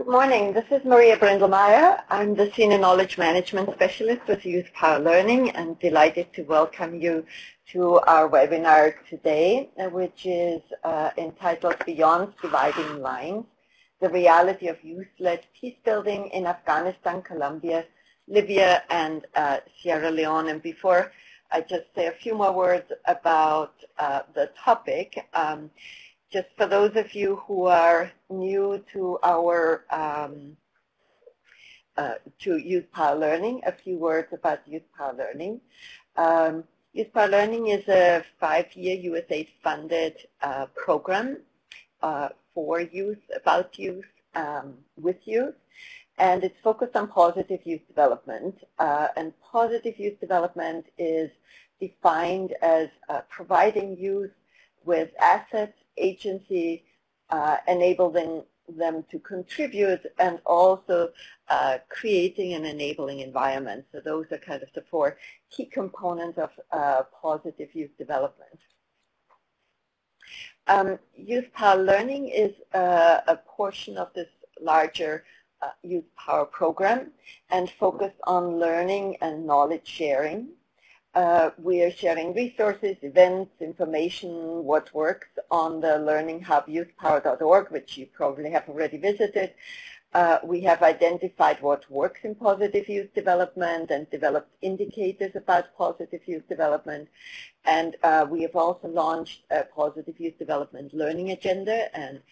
Good morning. This is Maria Brindelmeyer. I'm the Senior Knowledge Management Specialist with YouthPower Learning and delighted to welcome you to our webinar today, which is entitled Beyond Dividing Lines, the Reality of Youth-Led Peacebuilding in Afghanistan, Colombia, Libya, and Sierra Leone. And before I just say a few more words about the topic, just for those of you who are new to our to YouthPower Learning, a few words about YouthPower Learning. YouthPower Learning is a 5-year USAID-funded program for youth, about youth, with youth, and it's focused on positive youth development. And positive youth development is defined as providing youth with assets, agency, enabling them to contribute, and also creating an enabling environment. So those are kind of the 4 key components of positive youth development. YouthPower Learning is a portion of this larger YouthPower program and focused on learning and knowledge sharing. We are sharing resources, events, information, what works on the Learning Hub youthpower.org, which you probably have already visited. We have identified what works in positive youth development and developed indicators about positive youth development. And we have also launched a positive youth development learning agenda, and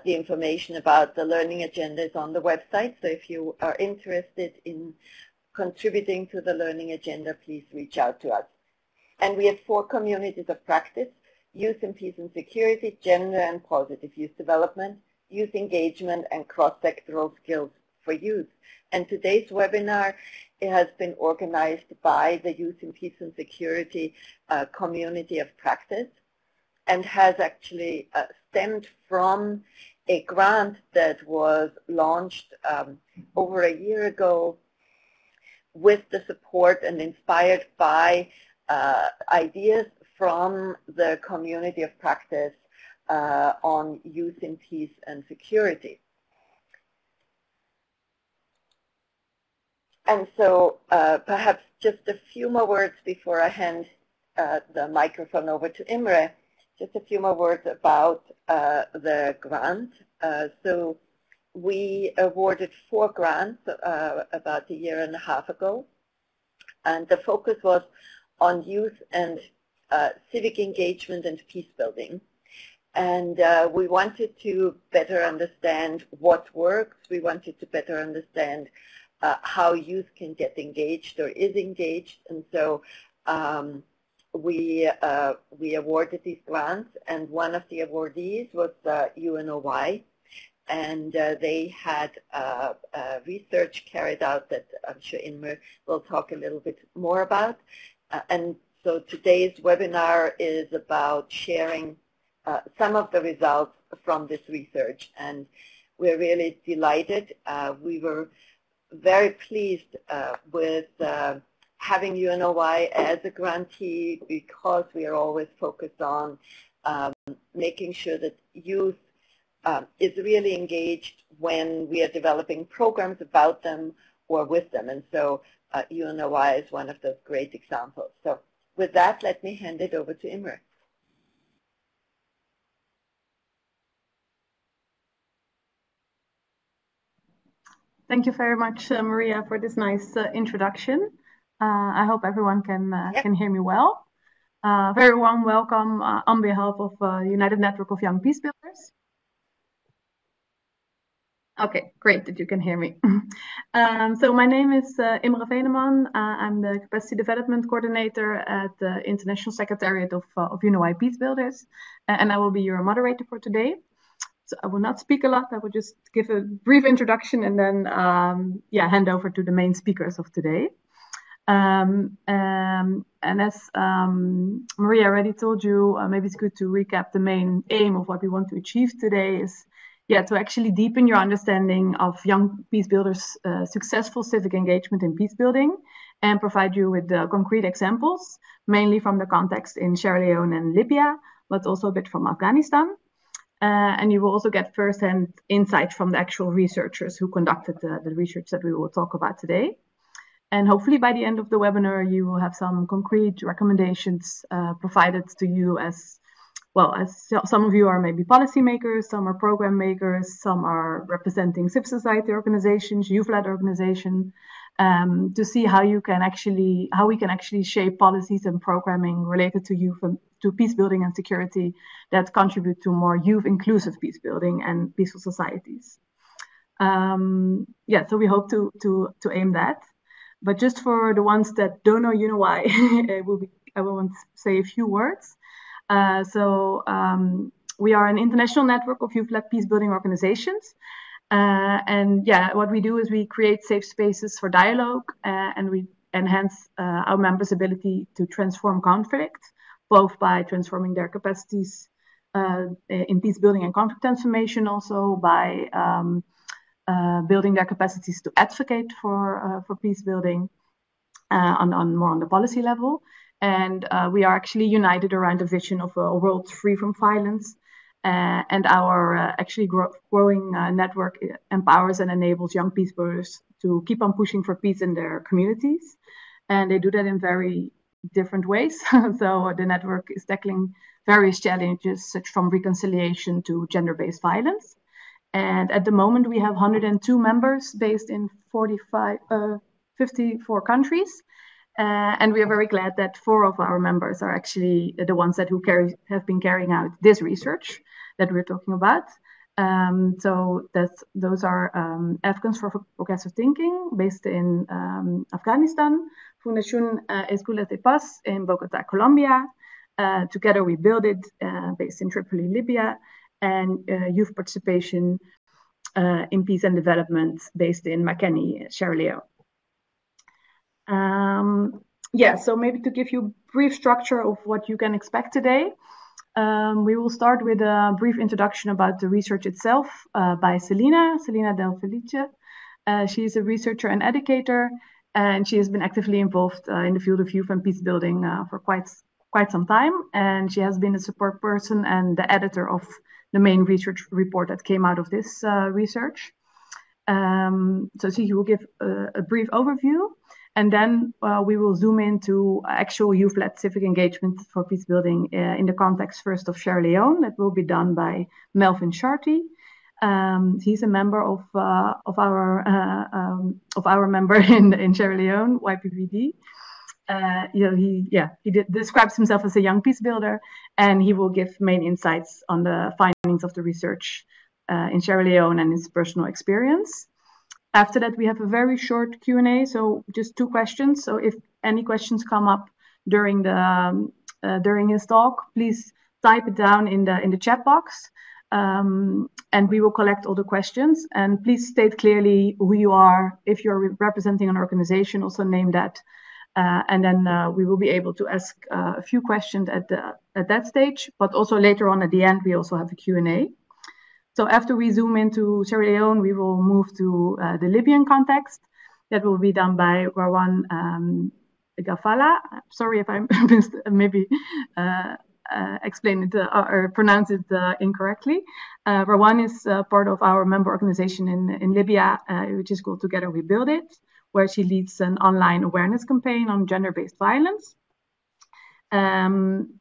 the information about the learning agenda is on the website. So if you are interested in contributing to the learning agenda, please reach out to us. And we have 4 communities of practice: youth in peace and security, gender and positive youth development, youth engagement, and cross-sectoral skills for youth. And today's webinar, it has been organized by the Youth in Peace and Security community of practice, and has actually stemmed from a grant that was launched over a year ago with the support and inspired by ideas from the community of practice on youth in peace and security. And so perhaps just a few more words before I hand the microphone over to Imre, just a few more words about the grant. So we awarded 4 grants about 1.5 years ago, and the focus was on youth and civic engagement and peace building. And we wanted to better understand what works. We wanted to better understand how youth can get engaged or is engaged. And so we awarded these grants, and one of the awardees was UNOY. And they had research carried out that I'm sure Imre will talk a little bit more about. And so today's webinar is about sharing some of the results from this research. And we're really delighted. We were very pleased with having UNOY as a grantee, because we are always focused on making sure that youth is really engaged when we are developing programs about them or with them. And so UNOY is one of those great examples. So with that, let me hand it over to Imre. Thank you very much, Maria, for this nice introduction. I hope everyone can hear me well. Very warm welcome on behalf of United Network of Young Peace Builders. Okay, great that you can hear me. So my name is Imre Veneman. I'm the Capacity Development Coordinator at the International Secretariat of UNOY Peace Builders, and I will be your moderator for today. So I will not speak a lot. I will just give a brief introduction and then hand over to the main speakers of today. And as Maria already told you, maybe it's good to recap the main aim of what we want to achieve today is to actually deepen your understanding of young peace builders' successful civic engagement in peace building, and provide you with concrete examples, mainly from the context in Sierra Leone and Libya, but also a bit from Afghanistan. And you will also get first-hand insight from the actual researchers who conducted the research that we will talk about today. And hopefully by the end of the webinar, you will have some concrete recommendations provided to you as well, as some of you are maybe policymakers, some are program makers, some are representing civil society organizations, youth-led organizations, to see how we can actually shape policies and programming related to youth and to peace building and security that contribute to more youth-inclusive peace building and peaceful societies. So we hope to aim that. But just for the ones that don't know UNOY, I will say a few words. We are an international network of youth-led peace-building organizations. What we do is we create safe spaces for dialogue and we enhance our members' ability to transform conflict, both by transforming their capacities in peace-building and conflict transformation, also by building their capacities to advocate for peace-building more on the policy level. And we are actually united around the vision of a world free from violence. And our actually growing network empowers and enables young peace builders to keep on pushing for peace in their communities. And they do that in very different ways. So the network is tackling various challenges, such from reconciliation to gender-based violence. And at the moment, we have 102 members based in 54 countries. And we are very glad that 4 of our members are actually the ones that have been carrying out this research that we're talking about. Those are Afghans for Progressive Thinking, based in Afghanistan, Fundación Escuelas de Paz in Bogota, Colombia, Together We Build It, based in Tripoli, Libya, and Youth Participation in Peace and Development, based in Makeni, Sierra Leone. So maybe to give you a brief structure of what you can expect today, we will start with a brief introduction about the research itself by Selina Del Felice. She is a researcher and educator, and she has been actively involved in the field of youth and peace building for quite some time. And she has been a support person and the editor of the main research report that came out of this research. So she will give a brief overview. And then we will zoom into actual youth-led civic engagement for peace building in the context first of Sierra Leone. That will be done by Melvin Sharty. He's a member of our member in Sierra Leone, YPPD. He describes himself as a young peace builder, and he will give main insights on the findings of the research in Sierra Leone and his personal experience. After that, we have a very short Q&A, so just 2 questions. So if any questions come up during his talk, please type it down in the chat box, and we will collect all the questions. And please state clearly who you are. If you're representing an organization, also name that, and then we will be able to ask a few questions at that stage. But also later on at the end, we also have a Q&A. So after we zoom into Sierra Leone, we will move to the Libyan context. That will be done by Rawan Gafala. Sorry if I maybe explain it or pronounce it incorrectly. Rawan is part of our member organization in Libya, which is called Together We Build It, where she leads an online awareness campaign on gender-based violence. And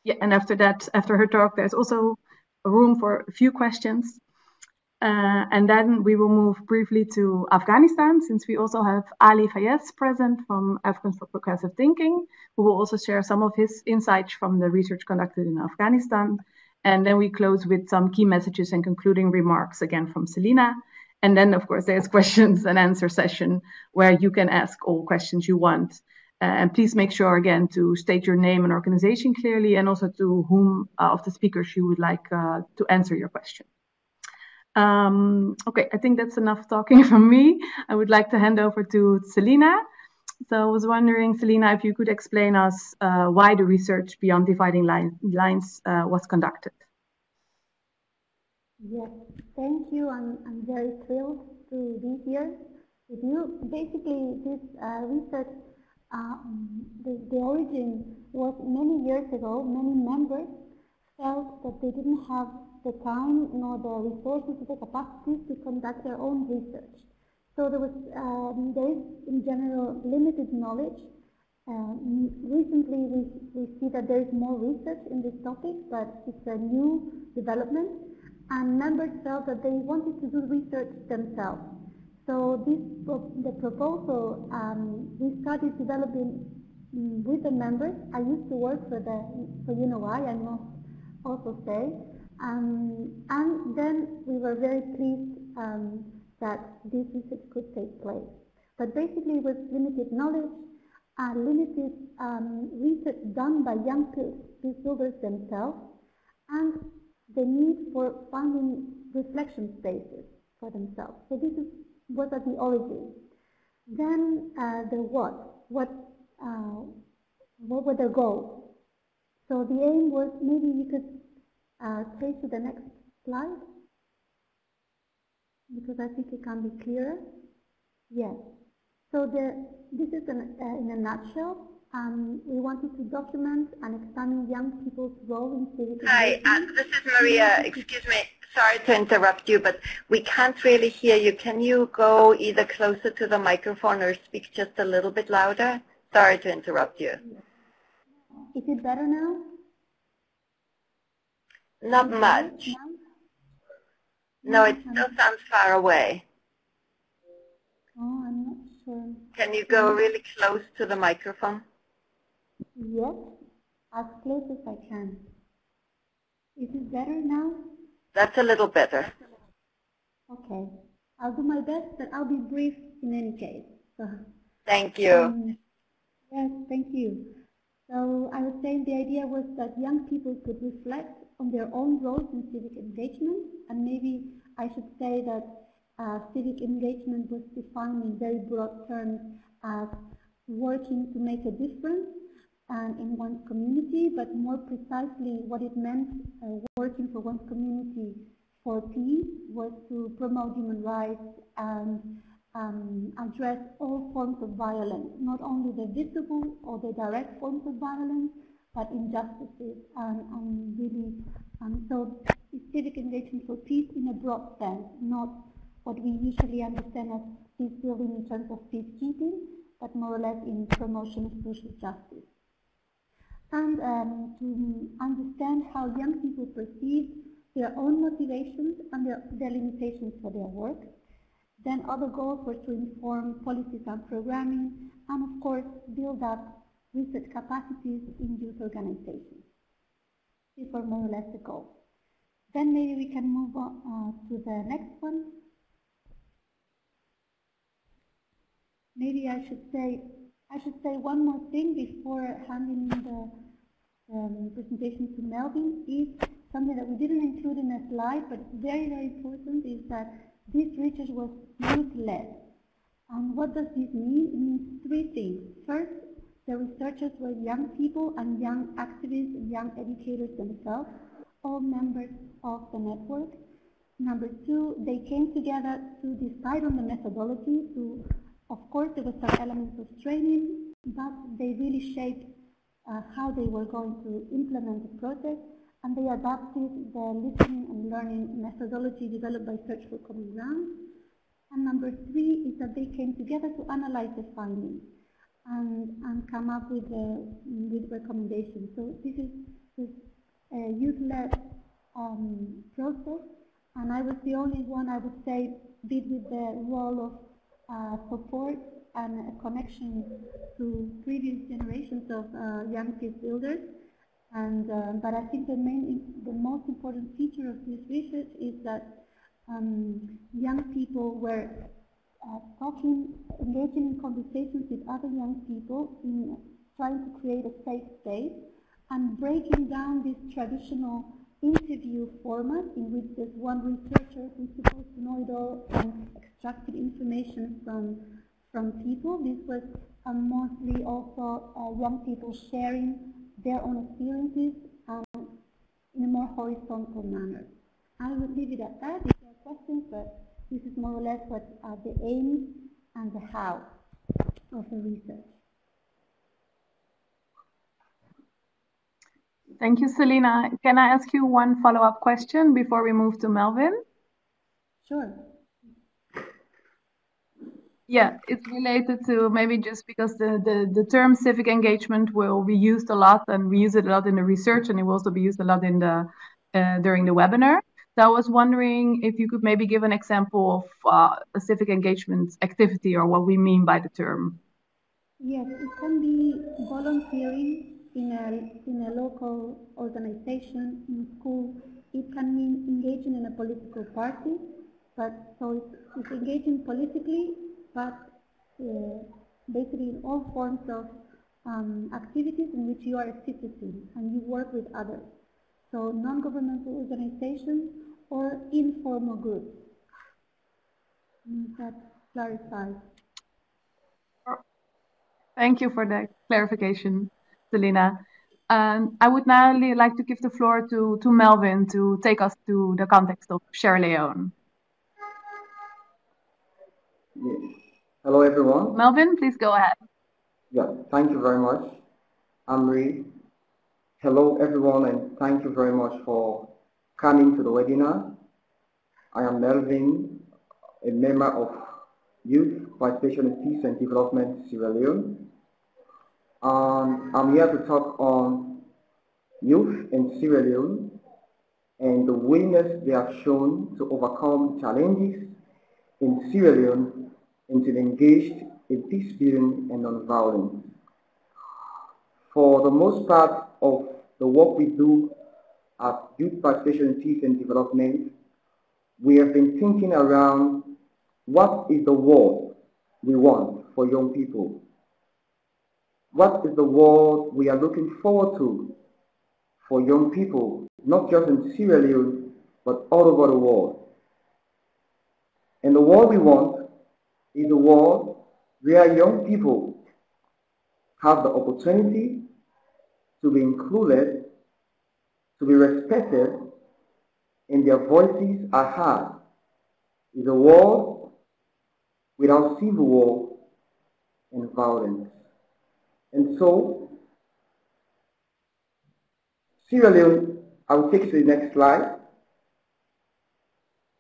after that, after her talk, there's also a room for a few questions. And then we will move briefly to Afghanistan, since we also have Ali Fayez present from Afghans for Progressive Thinking, who will also share some of his insights from the research conducted in Afghanistan. And then we close with some key messages and concluding remarks, again from Selina. And then, of course, there's questions and answer session where you can ask all questions you want. And please make sure, again, to state your name and organization clearly, and also to whom of the speakers you would like to answer your question. Okay, I think that's enough talking from me. I would like to hand over to Selina. So I was wondering, Selina, if you could explain us why the research Beyond Dividing Lines was conducted. Yes, thank you. I'm very thrilled to be here with you. Basically, this research, the origin was many years ago. Many members felt that they didn't have the time nor the resources or the capacities to conduct their own research. So there is in general limited knowledge. Recently we see that there is more research in this topic, but it's a new development, and members felt that they wanted to do research themselves. So the proposal we started developing with the members. I used to work for UNOY, I must also say, and then we were very pleased that this research could take place. But basically with limited knowledge, limited research done by young peace builders themselves, and the need for finding reflection spaces for themselves. So this was at the origin. Then the what were the goals? So the aim was, maybe you could take to the next slide, because I think it can be clearer. Yes. So this is in a nutshell. We wanted to document and examine young people's role in civic engagement. Hi, this is Maria. Excuse me. Sorry to interrupt you, but we can't really hear you. Can you go either closer to the microphone or speak just a little bit louder? Sorry to interrupt you. Is it better now? Not much. No, it still sounds far away. Oh, I'm not sure. Can you go really close to the microphone? Yes, as close as I can. Is it better now? That's a little better. Okay. I'll do my best, but I'll be brief in any case. So, thank you. Yes, thank you. So I was saying the idea was that young people could reflect on their own roles in civic engagement, and maybe I should say that civic engagement was defined in very broad terms as working to make a difference in one's community, but more precisely what it meant working for one's community for peace was to promote human rights and address all forms of violence, not only the visible or the direct forms of violence, but injustices, and really, so it's civic engagement for peace in a broad sense, not what we usually understand as peace building in terms of peacekeeping, but more or less in promotion of social justice. And to understand how young people perceive their own motivations and their limitations for their work. Then other goals were to inform policies and programming, and of course build up research capacities in youth organizations. These were more or less the goals. Then maybe we can move on to the next one. Maybe I should say one more thing before handing the presentation to Melvin. Is something that we didn't include in a slide, but it's very, very important, is that this research was youth-led. And what does this mean? It means three things. First, the researchers were young people and young activists and young educators themselves, all members of the network. Number two, they came together to decide on the methodology. Of course, there were some elements of training, but they really shaped how they were going to implement the project, and they adapted the listening and learning methodology developed by Search for Common Ground. And number three is that they came together to analyze the findings and come up with recommendations. So this is this youth-led process, and I was the only one, I would say, did with the role of support and a connection to previous generations of young peace builders. And but I think the most important feature of this research is that young people were engaging in conversations with other young people in trying to create a safe space and breaking down this traditional interview format in which there's one researcher who's supposed to know it all and extracted information from people. This was mostly also young people sharing their own experiences in a more horizontal manner. I would leave it at that if there are questions, but this is more or less what are the aims and the how of the research. Thank you, Selena. Can I ask you one follow-up question before we move to Melvin? Sure. Yeah, it's related to maybe just because the term civic engagement will be used a lot, and we use it a lot in the research, and it will also be used a lot in the during the webinar. So I was wondering if you could maybe give an example of a civic engagement activity or what we mean by the term. Yes, it can be volunteering in a local organization, in school. It can mean engaging in a political party, but so it's engaging politically, but basically in all forms of activities in which you are a citizen and you work with others. So non-governmental organizations or informal groups. That clarifies. Thank you for the clarification, Selena. I would now like to give the floor to Melvin to take us to the context of Sierra Leone. Yes. Hello, everyone. Melvin, please go ahead. Yeah, thank you very much, Amri. Hello, everyone, and thank you very much for coming to the webinar. I am Melvin, a member of Youth Participation in Peace and Development, Sierra Leone. I'm here to talk on youth in Sierra Leone and the willingness they have shown to overcome challenges in Sierra Leone and to engage in peace building and non-violence. For the most part of the work we do at Youth Participation in Peace and Development, we have been thinking around what is the world we want for young people? What is the world we are looking forward to for young people, not just in Sierra Leone, but all over the world? And the world we want is a world where young people have the opportunity to be included, to be respected, and their voices are heard. Is a world without civil war and violence. And so, Sierra Leone, I will take you to the next slide.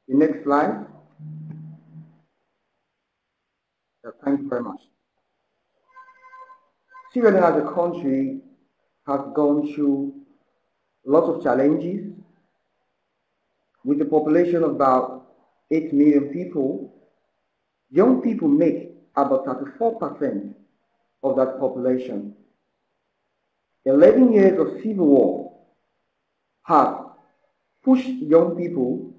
The next slide. Thank you very much. Sierra Leone as a country has gone through lots of challenges. With a population of about 8 million people, young people make about 34% of that population. 11 years of civil war have pushed young people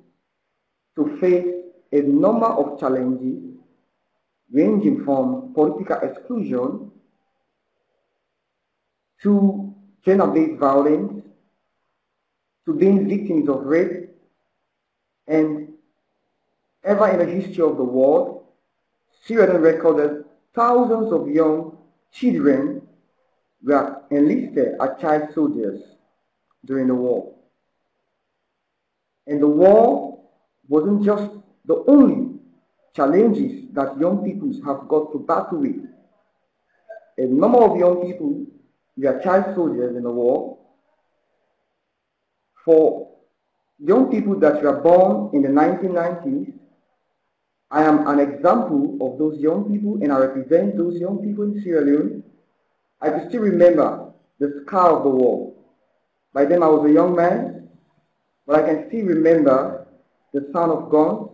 to face a number of challenges ranging from political exclusion to gender-based violence, to being victims of rape, and ever in the history of the world, Sierra Leone recorded thousands of young children were enlisted as child soldiers during the war. And the war wasn't just the only challenges that young people have got to battle with. A number of young people were child soldiers in the war. For young people that were born in the 1990s, I am an example of those young people, and I represent those young people in Sierra Leone. I can still remember the scar of the war. By then I was a young man, but I can still remember the sound of guns,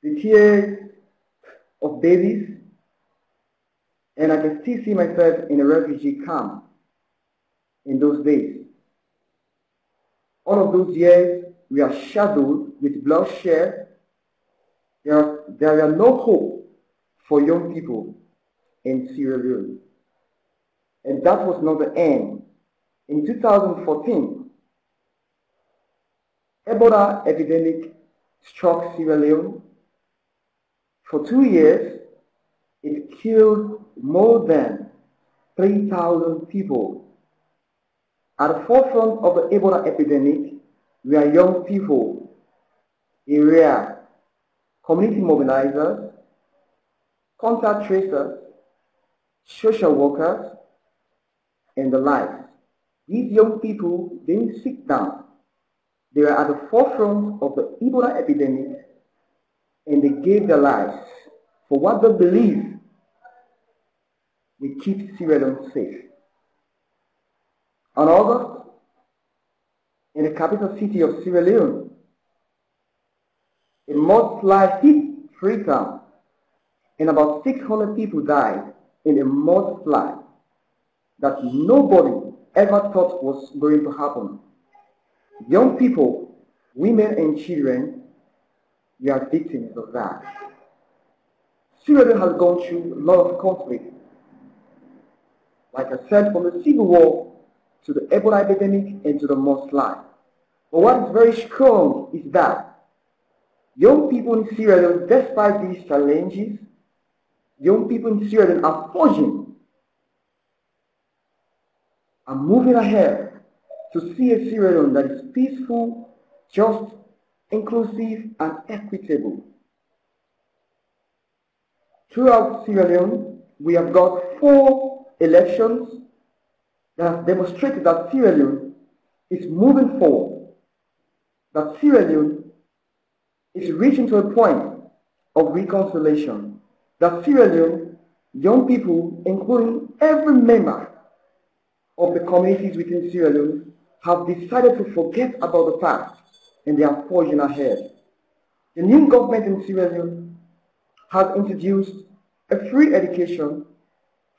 the tears of babies, and I can still see myself in a refugee camp in those days. All of those years we are shadowed with bloodshed. There are no hope for young people in Sierra Leone. And that was not the end. In 2014, Ebola epidemic struck Sierra Leone. For 2 years, it killed more than 3,000 people. At the forefront of the Ebola epidemic were young people, area community mobilizers, contact tracers, social workers, and the like. These young people didn't sit down. They were at the forefront of the Ebola epidemic, and they gave their lives for what they believe will keep Sierra Leone safe. On August, in the capital city of Sierra Leone, a mudslide hit Freetown, and about 600 people died in a mudslide that nobody ever thought was going to happen. Young people, women and children, we are victims of that. Sierra Leone has gone through a lot of conflict. Like I said, from the civil war to the Ebola epidemic and to the mudslide. But what is very strong is that young people in Sierra Leone, despite these challenges, young people in Sierra Leone are forging and moving ahead to see a Sierra Leone that is peaceful, just, inclusive, and equitable. Throughout Sierra Leone, we have got 4 elections that have demonstrated that Sierra Leone is moving forward, that Sierra Leone is reaching to a point of reconciliation, that Sierra Leone, young people, including every member of the communities within Sierra Leone, have decided to forget about the past and they are forging ahead. The new government in Sierra Leone has introduced a free education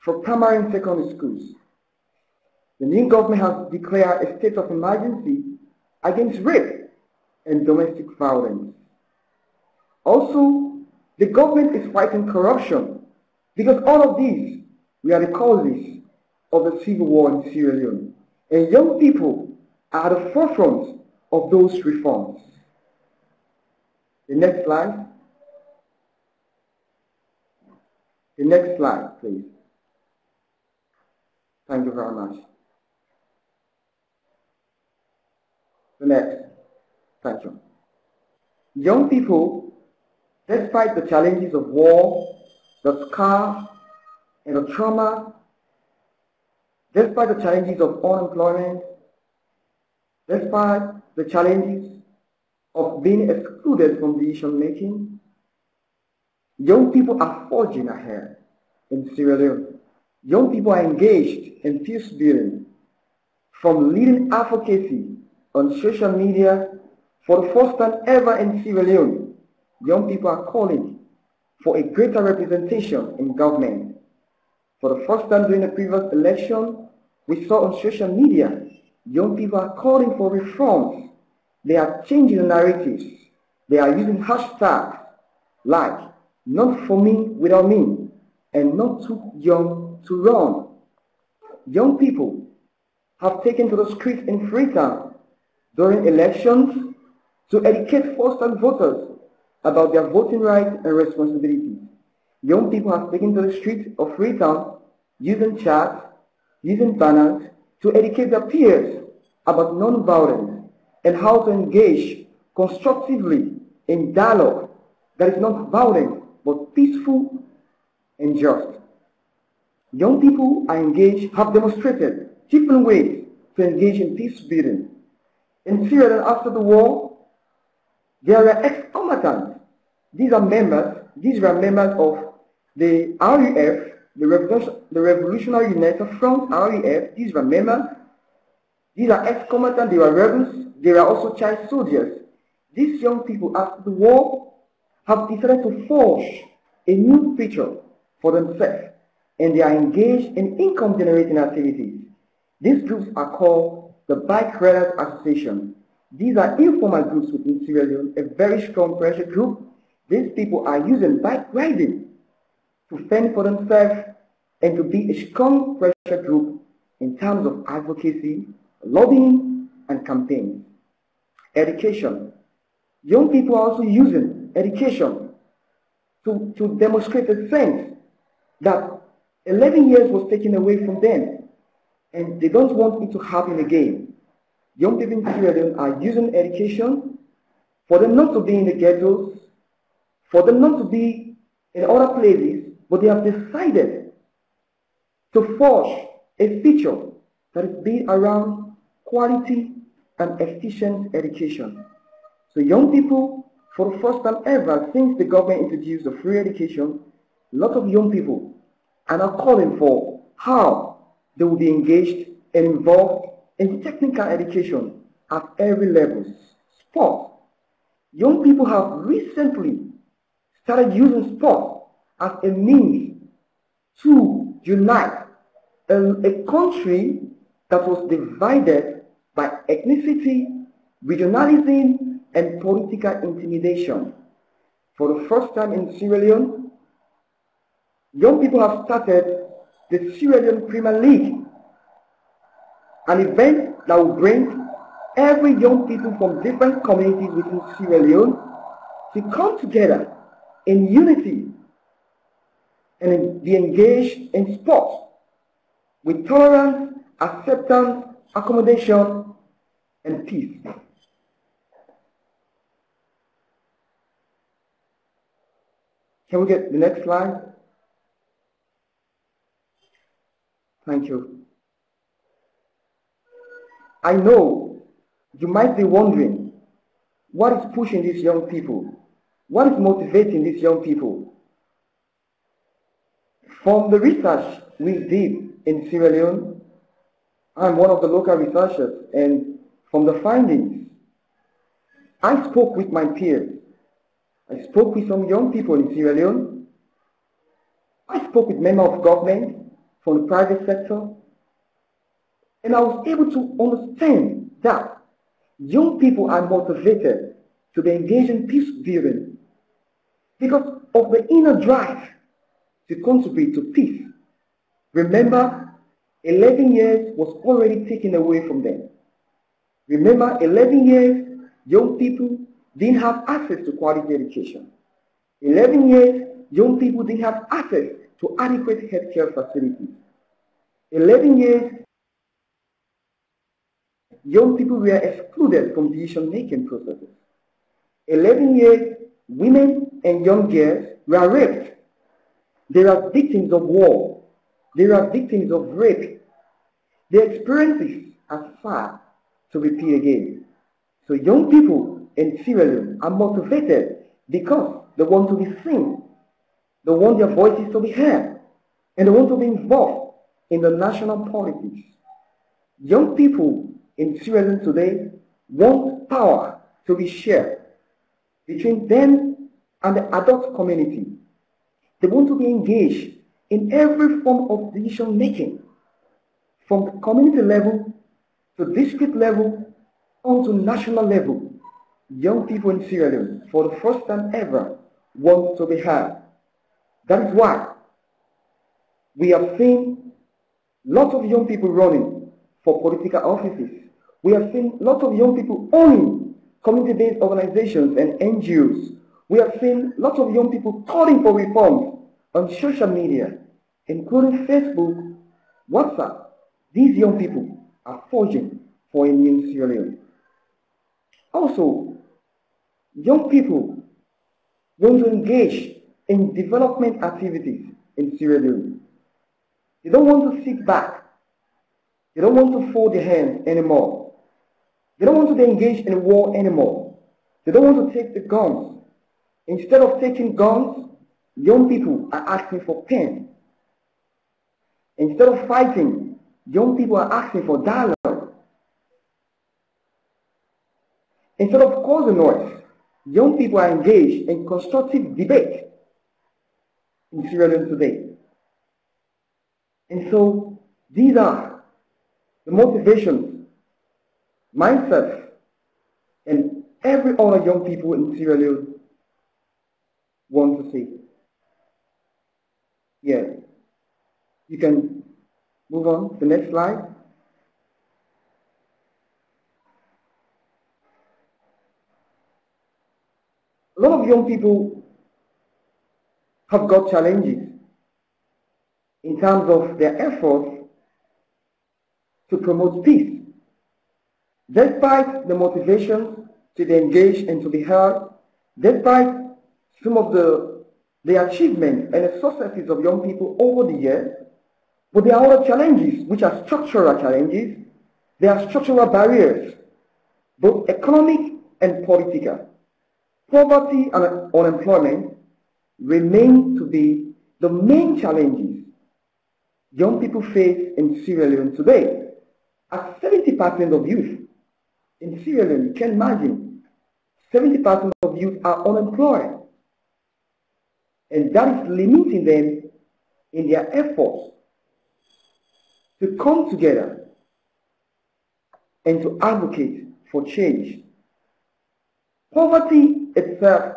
for primary and secondary schools. The new government has declared a state of emergency against rape and domestic violence. Also, the government is fighting corruption because all of these were the causes of the civil war in Sierra Leone. And young people are at the forefront of those reforms. The next slide. The next slide, please. Thank you very much. The next. Thank you. Young people, despite the challenges of war, the scar, and the trauma, despite the challenges of unemployment, despite the challenges of being excluded from decision-making, young people are forging ahead in Sierra Leone. Young people are engaged in peace building, from leading advocacy on social media. For the first time ever in Sierra Leone, young people are calling for a greater representation in government. For the first time during the previous election, we saw on social media, young people are calling for reforms. They are changing the narratives. They are using hashtags like "not for me without me" and "not too young to run." Young people have taken to the streets in Freetown during elections to educate first-time voters about their voting rights and responsibilities. Young people have taken to the streets of Freetown using charts, using banners to educate their peers about non-violence and how to engage constructively in dialogue that is not violent but peaceful and just. Young people are engaged, have demonstrated different ways to engage in peace building. In Syria, after the war, there were ex-combatants. These were members of the RUF, the Revolutionary United Front, RUF. These were members. These are ex-combatants, they were rebels, they were also child soldiers. These young people, after the war, have decided to forge a new future for themselves, and they are engaged in income-generating activities. These groups are called the Bike Riders Association. These are informal groups within Sierra Leone, a very strong pressure group. These people are using bike riding to fend for themselves and to be a strong pressure group in terms of advocacy, lobbying, and campaigns. Education. Young people are also using education to demonstrate a sense that 11 years was taken away from them and they don't want it to happen again. Young people in Sierra Leone are using education for them not to be in the ghettos, for them not to be in other places, but they have decided to forge a future that is built around quality and efficient education. So young people, for the first time ever since the government introduced the free education, a lot of young people are now calling for how they will be engaged and involved in technical education at every level. Sport. Young people have recently started using sport as a means to unite a country that was divided by ethnicity, regionalism, and political intimidation. For the first time in Sierra Leone, young people have started the Sierra Leone Premier League, an event that will bring every young people from different communities within Sierra Leone to come together in unity and be engaged in sport with tolerance, acceptance, accommodation, and peace. Can we get the next slide? Thank you. I know you might be wondering, what is pushing these young people? What is motivating these young people? From the research we did in Sierra Leone, I'm one of the local researchers, and from the findings, I spoke with my peers. I spoke with some young people in Sierra Leone. I spoke with members of government from the private sector, and I was able to understand that young people are motivated to be engaged in peace building because of the inner drive to contribute to peace. Remember, 11 years was already taken away from them. Remember, 11 years, young people didn't have access to quality education. 11 years, young people didn't have access to adequate healthcare facilities. 11 years, young people were excluded from decision-making processes. 11 years, women and young girls were raped. They are victims of war. They are victims of rape. Their experiences are far to repeat again. So young people in Sierra Leone are motivated because they want to be seen. They want their voices to be heard. And they want to be involved in the national politics. Young people in Sierra Leone today want power to be shared between them and the adult community. They want to be engaged in every form of decision making, from the community level to district level on to national level. Young people in Sierra Leone, for the first time ever, want to be heard. That is why we have seen lots of young people running for political offices. We have seen lots of young people owning community-based organizations and NGOs. We have seen lots of young people calling for reforms on social media, including Facebook, WhatsApp. These young people are forging for a new Sierra Leone. Also, young people want to engage in development activities in Sierra Leone. They don't want to sit back. They don't want to fold their hands anymore. They don't want to be engaged in war anymore. They don't want to take the guns. Instead of taking guns, young people are asking for pen. Instead of fighting, young people are asking for dialogue. Instead of causing noise, young people are engaged in constructive debate in Sierra Leone today. And so these are the motivations, mindsets, and every other young people in Sierra Leone want to see. Yeah. You can move on to the next slide. A lot of young people have got challenges in terms of their efforts to promote peace. Despite the motivation to be engaged and to be heard, despite some of the achievements and the successes of young people over the years, But there are other challenges, which are structural challenges. There are structural barriers, both economic and political. Poverty and unemployment remain to be the main challenges young people face in Sierra Leone today. At 70% of youth in Sierra Leone, you can imagine, 70% of youth are unemployed. And that is limiting them in their efforts to come together and to advocate for change. Poverty itself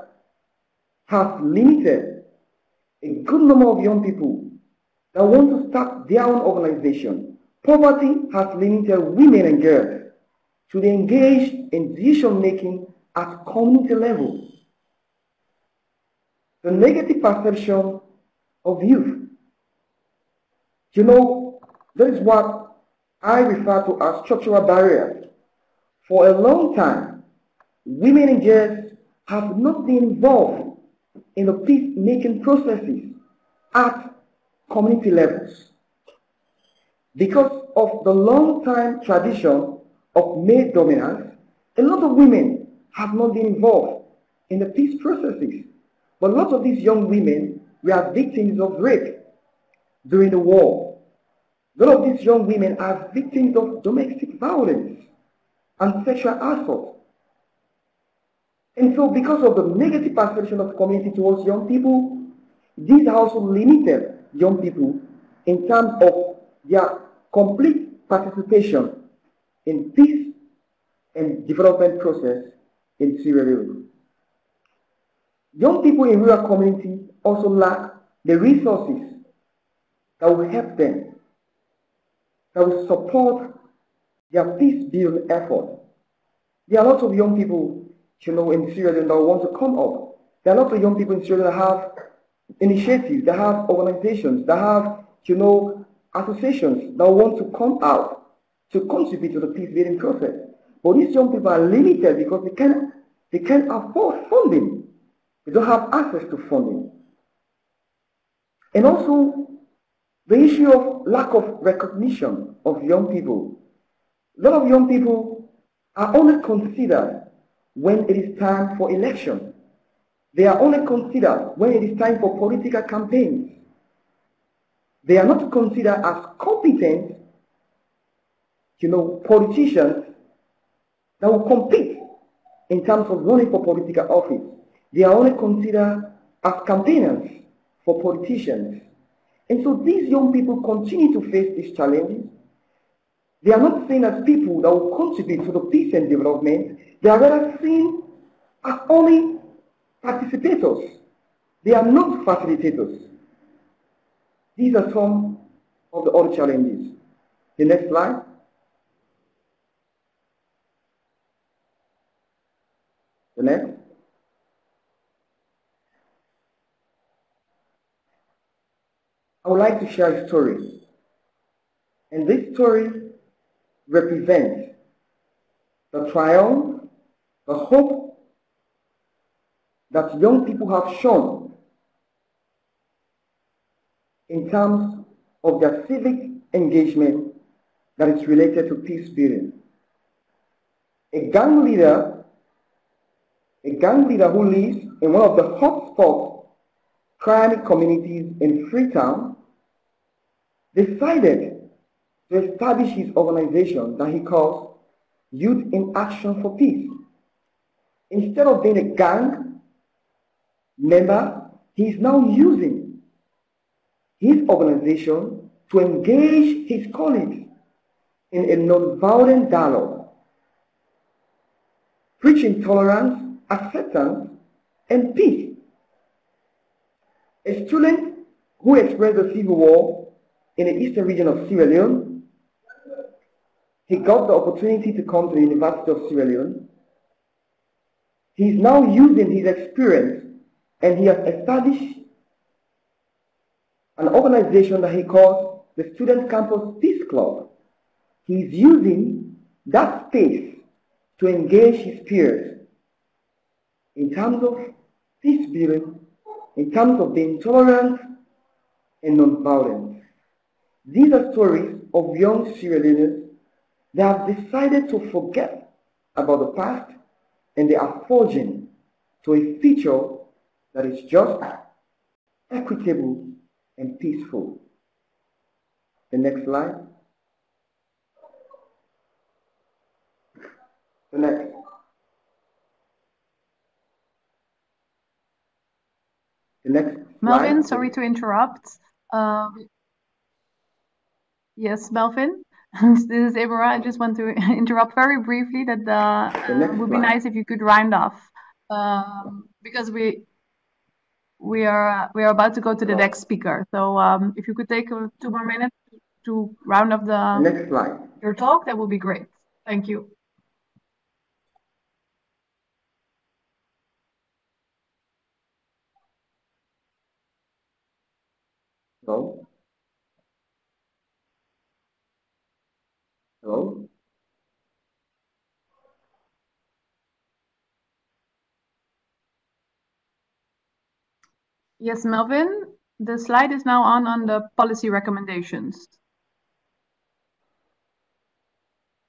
has limited a good number of young people that want to start their own organization. Poverty has limited women and girls to engage in decision making at community level. The negative perception of youth. You know, that is what I refer to as structural barriers. For a long time, women and girls have not been involved in the peace-making processes at community levels because of the long-time tradition of male dominance. A lot of women have not been involved in the peace processes, but a lot of these young women were victims of rape during the war. A lot of these young women are victims of domestic violence and sexual assault. And so because of the negative perception of community towards young people, these also limited young people in terms of their complete participation in peace and development process in Sierra Leone. Young people in rural communities also lack the resources that will help them, that will support their peace-building effort. There are lots of young people, you know, in Sierra Leone that want to come up. There are lots of young people in Sierra Leone that have initiatives, that have organizations, that have, you know, associations that want to come out to contribute to the peace-building process. But these young people are limited because they can't afford funding. They don't have access to funding. And also, the issue of lack of recognition of young people. A lot of young people are only considered when it is time for election. They are only considered when it is time for political campaigns. They are not considered as competent, you know, politicians that will compete in terms of running for political office. They are only considered as campaigners for politicians. And so these young people continue to face these challenges. They are not seen as people that will contribute to the peace and development. They are rather seen as only participators. They are not facilitators. These are some of the other challenges. The next slide. The next. I would like to share a story. And this story represents the triumph, the hope that young people have shown in terms of their civic engagement that is related to peace building. A gang leader who lives in one of the hotspot crime communities in Freetown decided to establish his organization that he calls Youth in Action for Peace. Instead of being a gang member, he is now using his organization to engage his colleagues in a non-violent dialogue, preaching tolerance, acceptance, and peace. A student who experienced the civil war in the eastern region of Sierra Leone, he got the opportunity to come to the University of Sierra Leone. He is now using his experience and he has established an organization that he calls the Student Campus Peace Club. He is using that space to engage his peers in terms of peace building, in terms of being tolerant and non-violent. These are stories of young Sierra Leoneans that have decided to forget about the past, and they are forging to a future that is just, equitable, and peaceful. The next slide. The next. The next slide. Melvin, sorry to interrupt. Yes, Melvin. This is Imra. I just want to interrupt very briefly that it would be nice if you could round off, because we are about to go to the next speaker. So if you could take 2 more minutes to round up the next slide. Your talk, that would be great. Thank you. Hello? Hello? Yes, Melvin, the slide is now on the policy recommendations.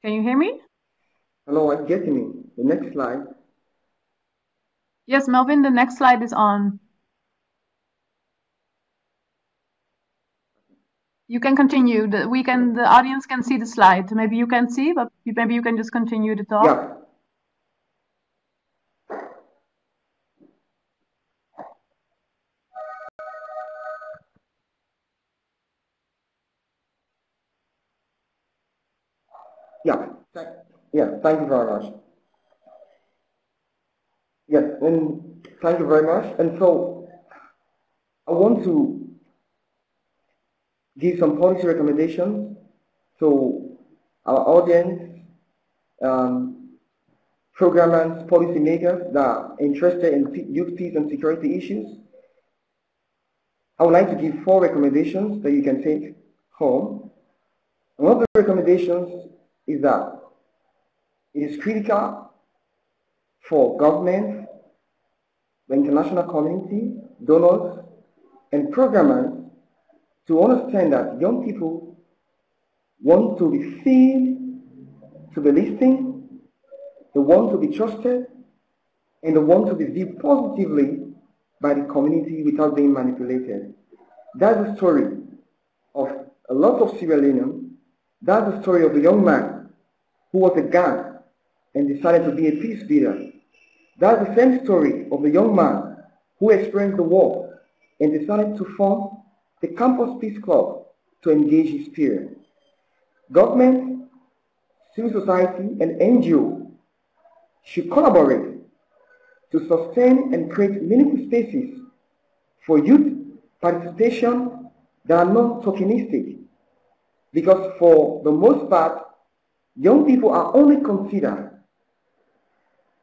Can you hear me? Hello, I'm getting me. The next slide. Yes, Melvin, the next slide is on. You can continue. The audience can see the slide. Maybe you can see, but maybe you can just continue the talk. Yeah. Thank you very much. Yes, and thank you very much. And so I want to give some policy recommendations to our audience, programmers, policymakers that are interested in youth peace and security issues. I would like to give 4 recommendations that you can take home. And one of the recommendations is that it is critical for government, the international community, donors, and programmers to understand that young people want to be seen, to be listened, they want to be trusted, and they want to be viewed positively by the community without being manipulated. That's the story of a lot of Sierra Leoneans. That's the story of a young man who was a gang and decided to be a peace builder. That's the same story of a young man who experienced the war and decided to form the Campus Peace Club to engage his peers. Government, civil society, and NGO should collaborate to sustain and create meaningful spaces for youth participation that are non-tokenistic, because for the most part, young people are only considered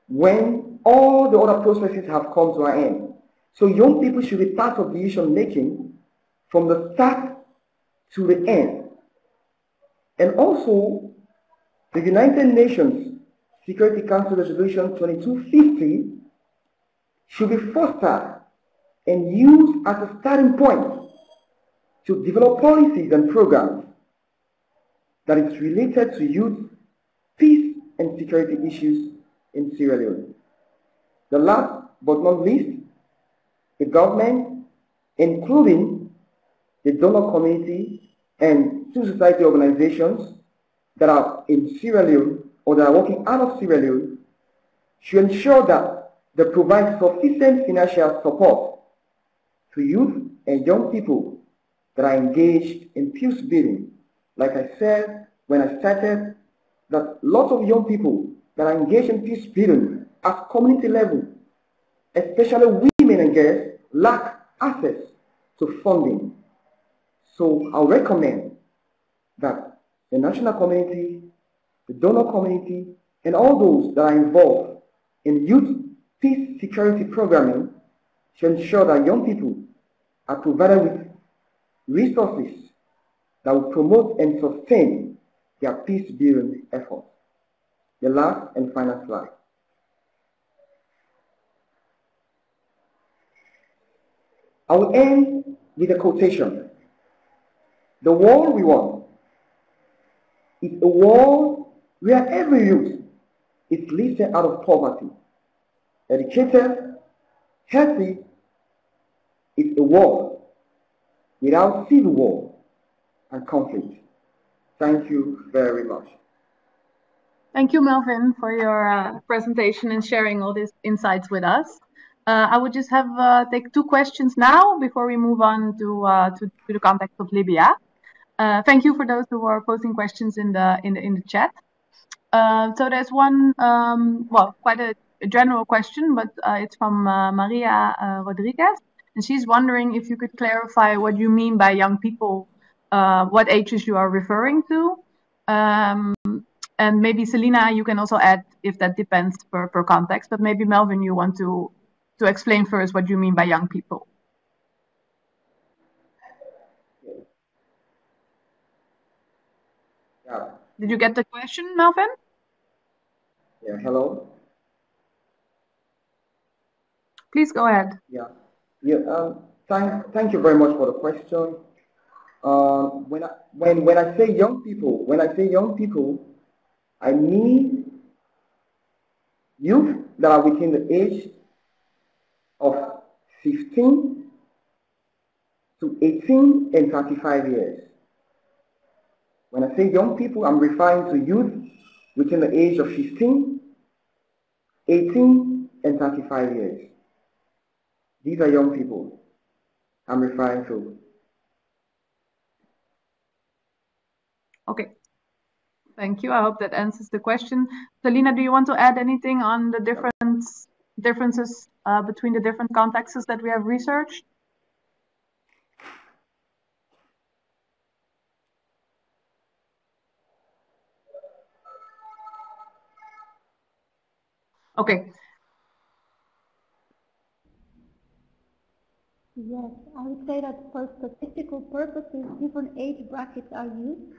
when all the other processes have come to an end. So young people should be part of decision making from the start to the end. And also, the United Nations Security Council Resolution 2250 should be fostered and used as a starting point to develop policies and programs that is related to youth, peace, and security issues in Sierra Leone. The last but not least, the government, including the donor community and civil society organizations that are in Sierra Leone or that are working out of Sierra Leone, should ensure that they provide sufficient financial support to youth and young people that are engaged in peace building. Like I said when I started, that lots of young people that are engaged in peace building at community level, especially women and girls, lack access to funding. So I recommend that the national community, the donor community, and all those that are involved in youth peace security programming should ensure that young people are provided with resources that will promote and sustain their peace building efforts. The last and final slide. I will end with a quotation. The world we want is a world where every youth is lifted out of poverty, educated, healthy. It's a world without civil war and conflict. Thank you very much. Thank you, Melvin, for your presentation and sharing all these insights with us. I would just have take 2 questions now before we move on to the context of Libya. Thank you for those who are posting questions in the chat. So there's one, well, quite a general question, but it's from Maria Rodriguez, and she's wondering if you could clarify what you mean by young people, what ages you are referring to. And maybe Selina, you can also add if that depends per context, but maybe Melvin, you want to explain first what you mean by young people. Yeah. Did you get the question, Melvin? Yeah, hello? Please go ahead. Yeah. Thank you very much for the question. When I say young people, I mean youth that are within the age of 15 to 18 and 35 years. When I say young people, I'm referring to youth within the age of 15, 18, and 35 years. These are young people I'm referring to. Okay. Thank you. I hope that answers the question. Selina, do you want to add anything on the differences between the different contexts that we have researched? Okay. Yes, I would say that for statistical purposes, different age brackets are used.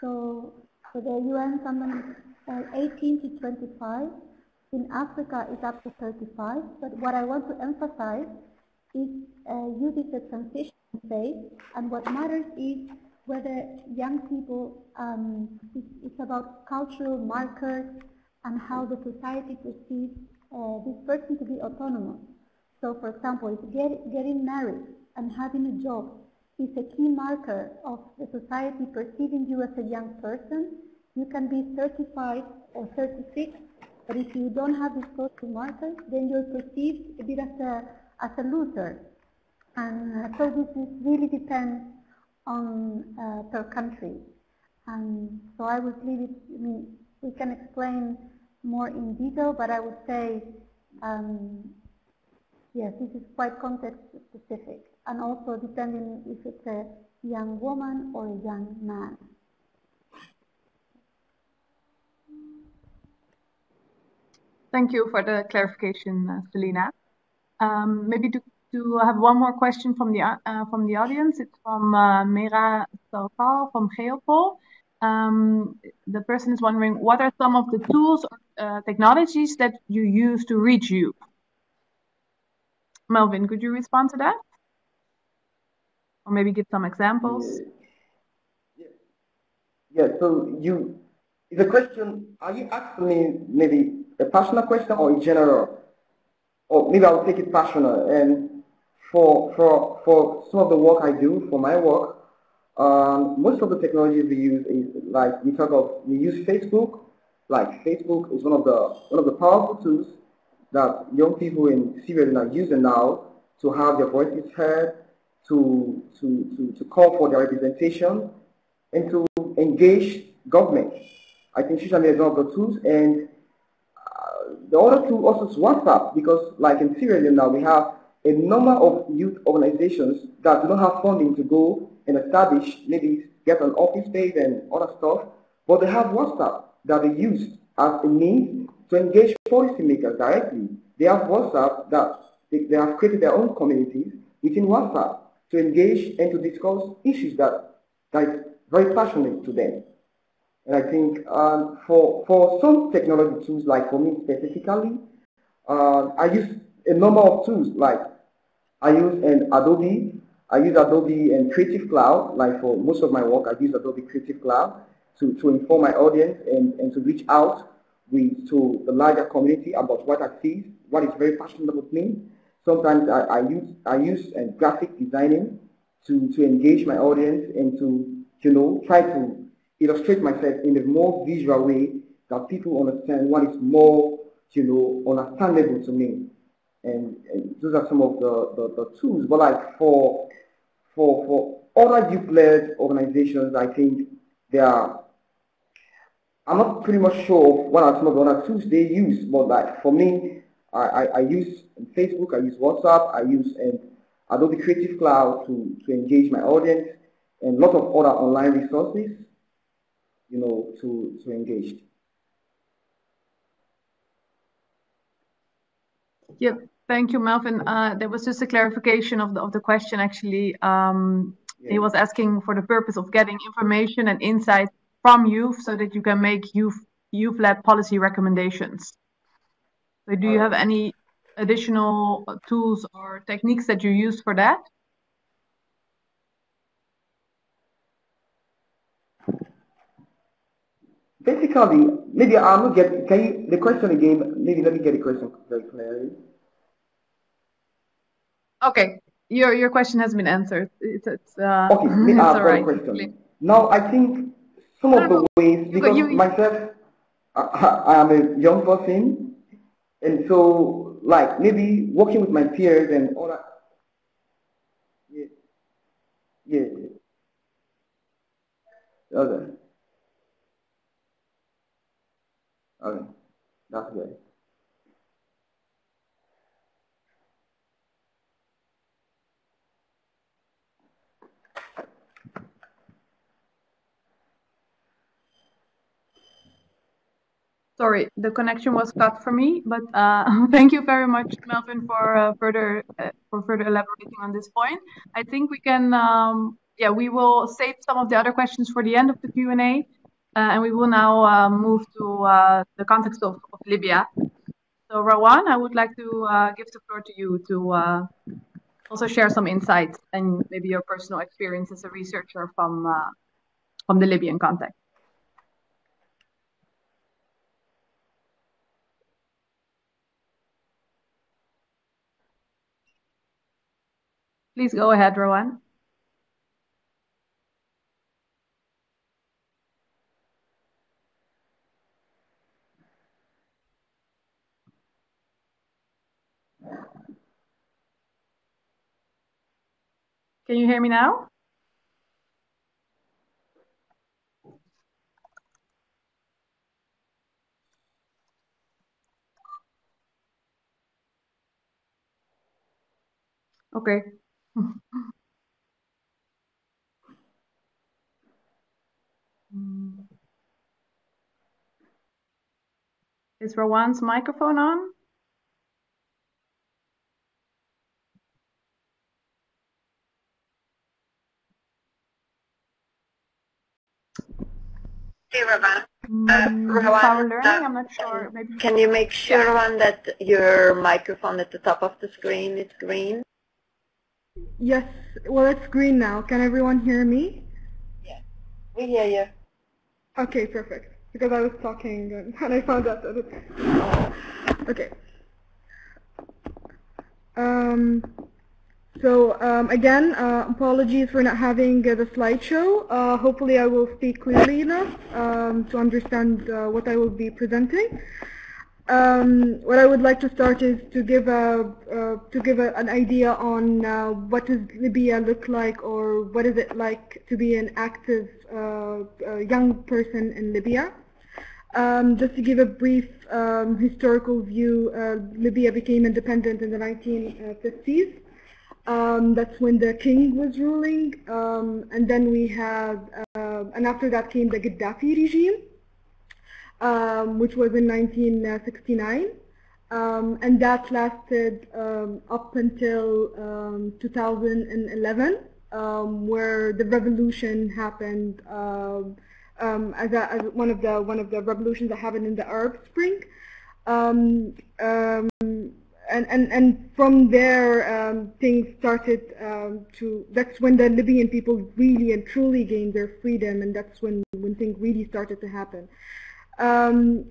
So for the UN, someone 18 to 25. In Africa, it's up to 35. But what I want to emphasize is youth is a transition phase, and what matters is whether young people, it's about cultural markers and how the society perceives this person to be autonomous. So, for example, if getting married and having a job is a key marker of the society perceiving you as a young person, you can be 35 or 36, but if you don't have these social markers, then you're perceived a bit as a loser. And so this really depends on per country. And so I would leave it, I mean, we can explain more in detail, but I would say, yes, this is quite context specific, and also depending if it's a young woman or a young man. Thank you for the clarification, Selina. Maybe to have one more question from the audience. It's from Mera Salkal from Geopol. The person is wondering, what are some of the tools or technologies that you use to reach youth? Melvin, could you respond to that? Or maybe give some examples? Yeah, so it's a question, are you asking me maybe a personal question or in general? Or maybe I'll take it personal. And for some of the work I do, for my work, most of the technologies we use is like we use Facebook. Like Facebook is one of the powerful tools that young people in Syria are using now to have their voices heard, to call for their representation, and to engage government. I think social media is one of the tools, and the other tool also is WhatsApp, because like in Sierra Leone now we have a number of youth organizations that do not have funding to go and establish, maybe get an office space and other stuff, but they have WhatsApp that they use as a means to engage policymakers directly. They have WhatsApp that they have created their own communities within WhatsApp to engage and to discuss issues that is very passionate to them. And I think for some technology tools, like for me specifically, I use a number of tools. Like I use an Adobe I use Adobe and Creative Cloud. Like for most of my work, I use Adobe Creative Cloud to inform my audience and to reach out to the larger community about what I see, what is very fashionable with me. Sometimes I use graphic designing to engage my audience and to try to illustrate myself in a more visual way that people understand what is more understandable to me. And those are some of the tools. But like for other youth-led organizations, I think I'm not pretty much sure what are some of the other tools they use, but like for me, I use Facebook, I use WhatsApp, I use Adobe Creative Cloud to engage my audience, and a lot of other online resources, to engage. Yep, thank you, Melvin. There was just a clarification of the question, actually. He was asking for the purpose of getting information and insight from youth so that you can make youth-led policy recommendations. So do you have any additional tools or techniques that you use for that? Basically, maybe I'm not getting, can you, the question again, maybe let me get the question very clearly. Okay, your question has been answered. It's okay, me it's ask all right. question. Please. Now, I think some of the ways, because myself, I am a young person, and so, like, maybe working with my peers and all that. Yeah. Okay. Okay. That's good. Sorry, the connection was cut for me, but thank you very much, Melvin, for further elaborating on this point. I think we can, we will save some of the other questions for the end of the Q&A, and we will now move to the context of Libya. So, Rawan, I would like to give the floor to you to also share some insights and maybe your personal experience as a researcher from the Libyan context. Please go ahead, Rowan. Can you hear me now? Okay. Is Rowan's microphone on? Hey, Rowan. YouthPower Learning, I'm not sure. Maybe can you make sure, Rowan, that your microphone at the top of the screen is green? Yes, well, it's green now. Can everyone hear me? Yes, we hear you. Okay, perfect. Because I was talking and I found out that it... Okay. Again, apologies for not having the slideshow. Hopefully I will speak clearly enough to understand what I will be presenting. What I would like to start is to give an idea on what does Libya look like, or what is it like to be an active young person in Libya. Just to give a brief historical view, Libya became independent in the 1950s. That's when the king was ruling, and then we had, and after that came the Gaddafi regime, which was in 1969, and that lasted up until 2011, where the revolution happened as one of the revolutions that happened in the Arab Spring. and from there things started that's when the Libyan people really and truly gained their freedom, and that's when things really started to happen.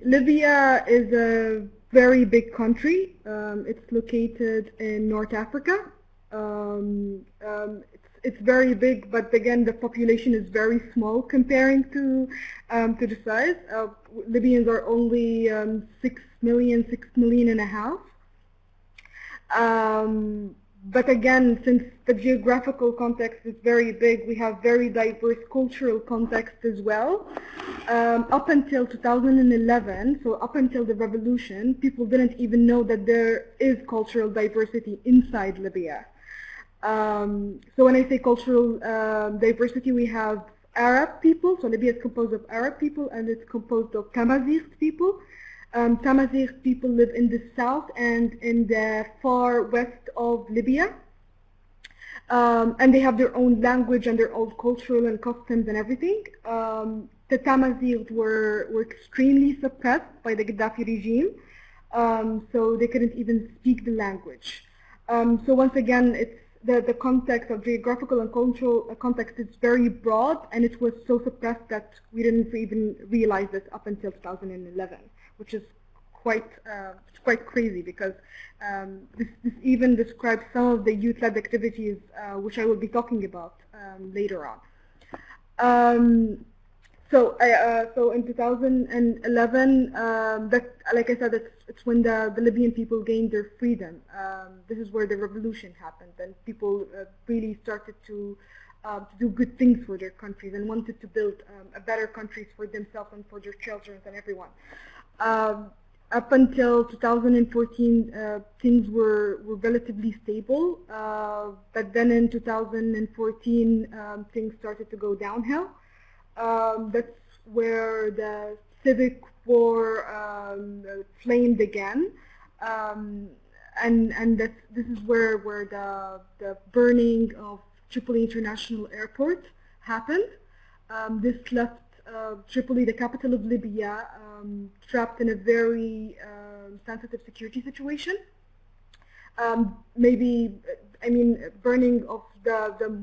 Libya is a very big country. It's located in North Africa. It's very big, but again, the population is very small comparing to the size. Libyans are only 6 million and a half. But again, since the geographical context is very big, we have very diverse cultural context as well. Up until 2011, so up until the revolution, people didn't even know that there is cultural diversity inside Libya. So when I say cultural diversity, we have Arab people. So Libya is composed of Arab people, and it's composed of Tamazight people. Tamazight people live in the south and in the far west of Libya. And they have their own language and their own cultural and customs and everything. The Tamazight were extremely suppressed by the Gaddafi regime, so they couldn't even speak the language. So once again, it's the context of geographical and cultural context is very broad, and it was so suppressed that we didn't even realize this up until 2011, which is quite crazy, because this even describes some of the youth-led activities which I will be talking about later on. So in 2011, that, like I said, it's when the Libyan people gained their freedom. This is where the revolution happened, and people really started to do good things for their countries and wanted to build a better countries for themselves and for their children and everyone. Up until 2014, things were relatively stable, but then in 2014, things started to go downhill. That's where the Civic war flamed again, and this is where the burning of Tripoli International Airport happened. This left Tripoli, the capital of Libya, trapped in a very sensitive security situation. Burning of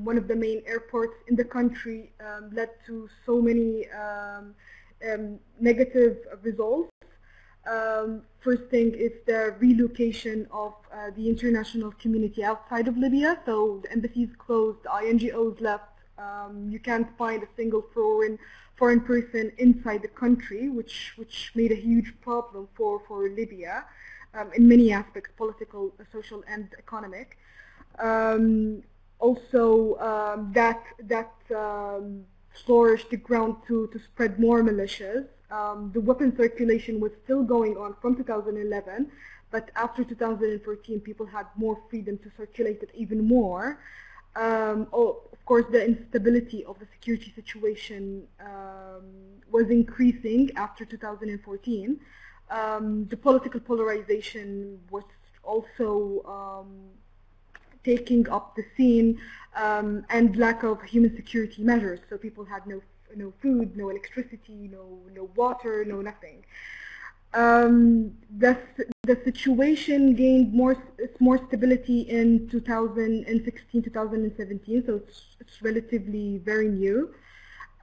one of the main airports in the country led to so many negative results. First thing is the relocation of the international community outside of Libya. So the embassies closed, the INGOs left. You can't find a single foreign person inside the country, which made a huge problem for Libya in many aspects, political, social, and economic. Also, that flourished the ground to spread more militias. The weapon circulation was still going on from 2011, but after 2014, people had more freedom to circulate it even more. Of course, the instability of the security situation was increasing after 2014. The political polarization was also taking up the scene, and lack of human security measures. So people had no food, no electricity, no water, no nothing. The situation gained more stability in 2016, 2017. So it's relatively very new.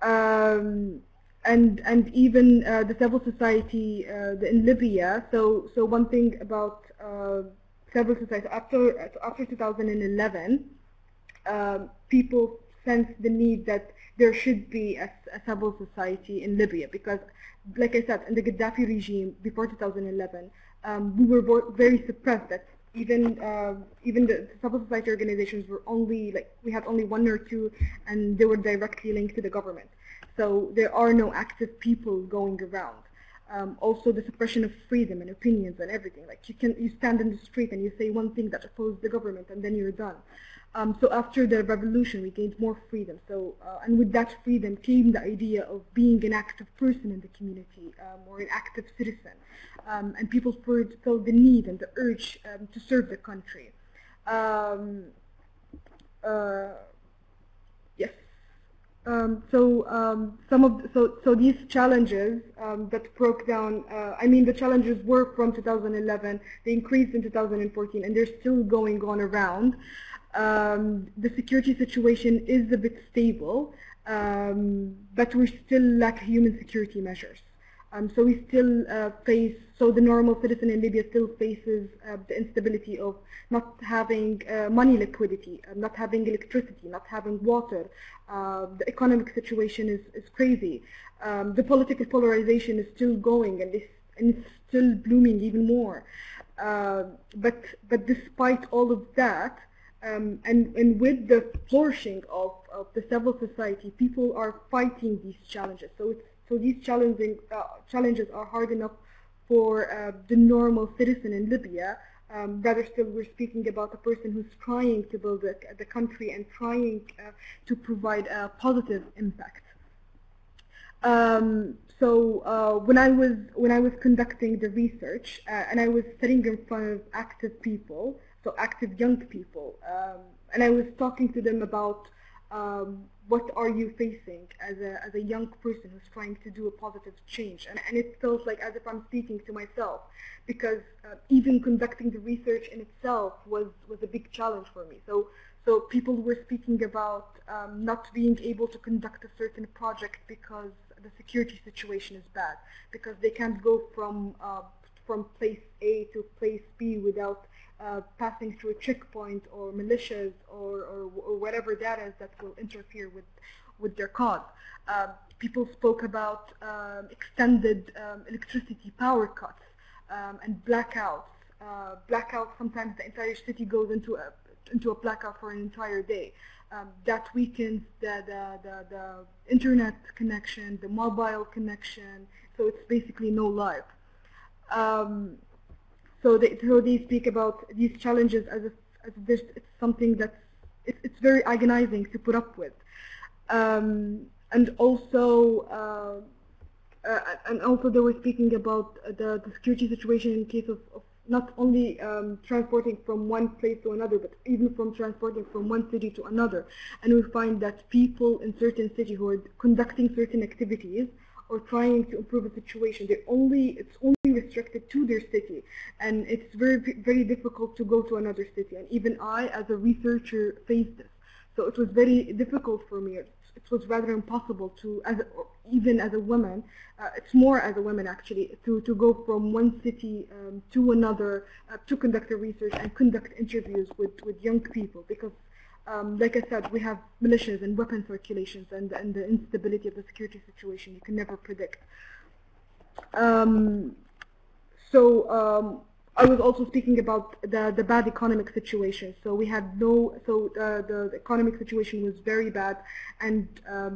And even the civil society in Libya. So one thing about civil society after 2011, people sensed the need that there should be a civil society in Libya, because, like I said, in the Gaddafi regime before 2011, we were very suppressed. That even the civil society organizations were we had only one or two, and they were directly linked to the government. So there are no active people going around. Also, the suppression of freedom and opinions and everything. Like you stand in the street and you say one thing that opposes the government, and then you're done. So after the revolution, we gained more freedom. So and with that freedom came the idea of being an active person in the community, or an active citizen, and people felt the need and the urge to serve the country. Yes. So these challenges that broke down, I mean, the challenges were from 2011, they increased in 2014, and they're still going on around. The security situation is a bit stable, but we still lack human security measures. So we still face, so the normal citizen in Libya still faces the instability of not having money liquidity, not having electricity, not having water. The economic situation is crazy. The political polarization is still going, and it's still blooming even more. But despite all of that, and with the flourishing of the civil society, people are fighting these challenges. So these challenges are hard enough for the normal citizen in Libya. Rather still, we're speaking about a person who's trying to build the country and trying to provide a positive impact. When I was conducting the research and I was sitting in front of active people, so active young people, and I was talking to them about what are you facing as a young person who's trying to do a positive change, and it felt like as if I'm speaking to myself, because even conducting the research in itself was a big challenge for me. So people were speaking about not being able to conduct a certain project because the security situation is bad, because they can't go from place A to place B without passing through a checkpoint or militias or whatever that is that will interfere with their cause. People spoke about extended electricity power cuts and blackouts. Blackouts, sometimes the entire city goes into a blackout for an entire day. That weakens the internet connection, the mobile connection, so it's basically no life. So they speak about these challenges as if it's something that's it's very agonizing to put up with, and also they were speaking about the security situation in case of not only transporting from one place to another, but even from transporting from one city to another. And we find that people in certain cities who are conducting certain activities or trying to improve the situation, it's only restricted to their city, and it's very difficult to go to another city. And even I, as a researcher, faced this. So it was very difficult for me. It was rather impossible to, even as a woman, it's more as a woman actually, to go from one city to another to conduct a research and conduct interviews with young people, because like I said, we have militias and weapon circulations, and the instability of the security situation you can never predict. I was also speaking about the bad economic situation. So we had the economic situation was very bad, and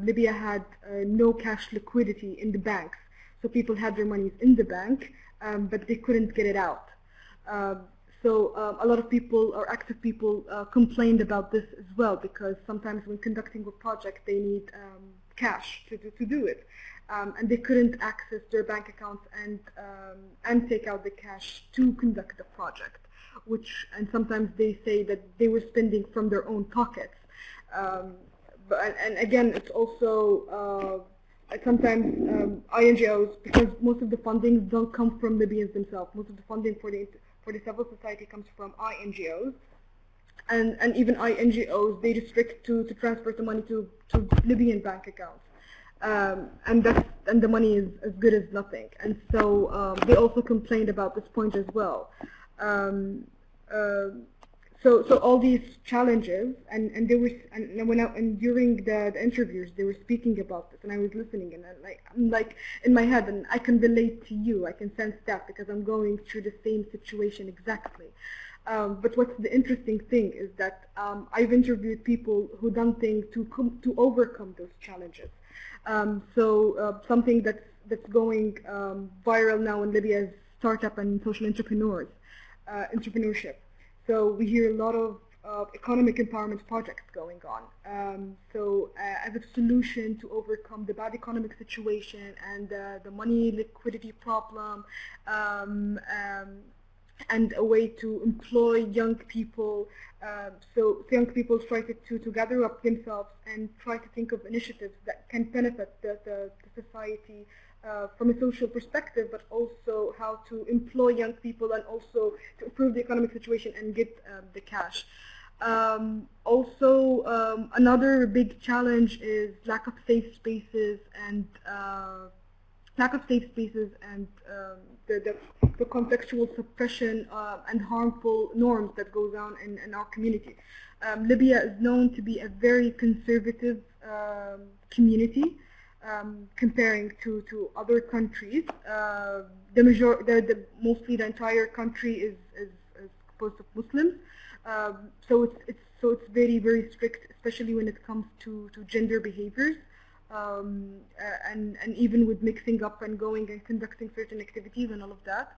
Libya had no cash liquidity in the banks. So people had their monies in the bank, but they couldn't get it out. So a lot of people, or active people, complained about this as well, because sometimes when conducting a project they need cash to do it. And they couldn't access their bank accounts and take out the cash to conduct the project, and sometimes they say that they were spending from their own pockets. And again, it's also sometimes INGOs, because most of the funding don't come from Libyans themselves. Most of the funding for the civil society comes from INGOs. And even INGOs, they restrict to transfer the money to Libyan bank accounts. And the money is as good as nothing, and so they also complained about this point as well. So all these challenges, and during the interviews they were speaking about this, and I was listening, and I'm like in my head, and I can relate to you. I can sense that because I'm going through the same situation exactly. But what's the interesting thing is that I've interviewed people who done things to overcome those challenges. Something that's going viral now in Libya is startup and social entrepreneurship. So we hear a lot of economic empowerment projects going on. As a solution to overcome the bad economic situation and the money liquidity problem, and a way to employ young people. So young people try to gather up themselves and try to think of initiatives that can benefit the society from a social perspective, but also how to employ young people and also to improve the economic situation and get the cash. Another big challenge is lack of safe spaces and the contextual suppression and harmful norms that goes on in our community. Libya is known to be a very conservative community comparing to other countries. Mostly the entire country is composed of Muslims. So it's very, very strict, especially when it comes to gender behaviors. And even with mixing up and going and conducting certain activities and all of that.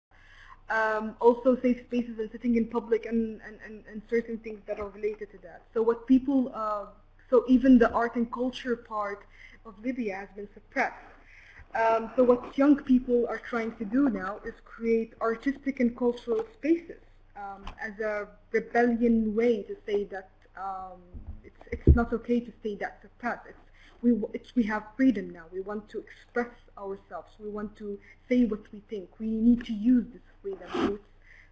Also safe spaces and sitting in public and certain things that are related to that. So what people, so even the art and culture part of Libya has been suppressed. So what young people are trying to do now is create artistic and cultural spaces as a rebellion way to say that it's not okay to stay that suppressed. We have freedom now. We want to express ourselves. We want to say what we think. We need to use this freedom.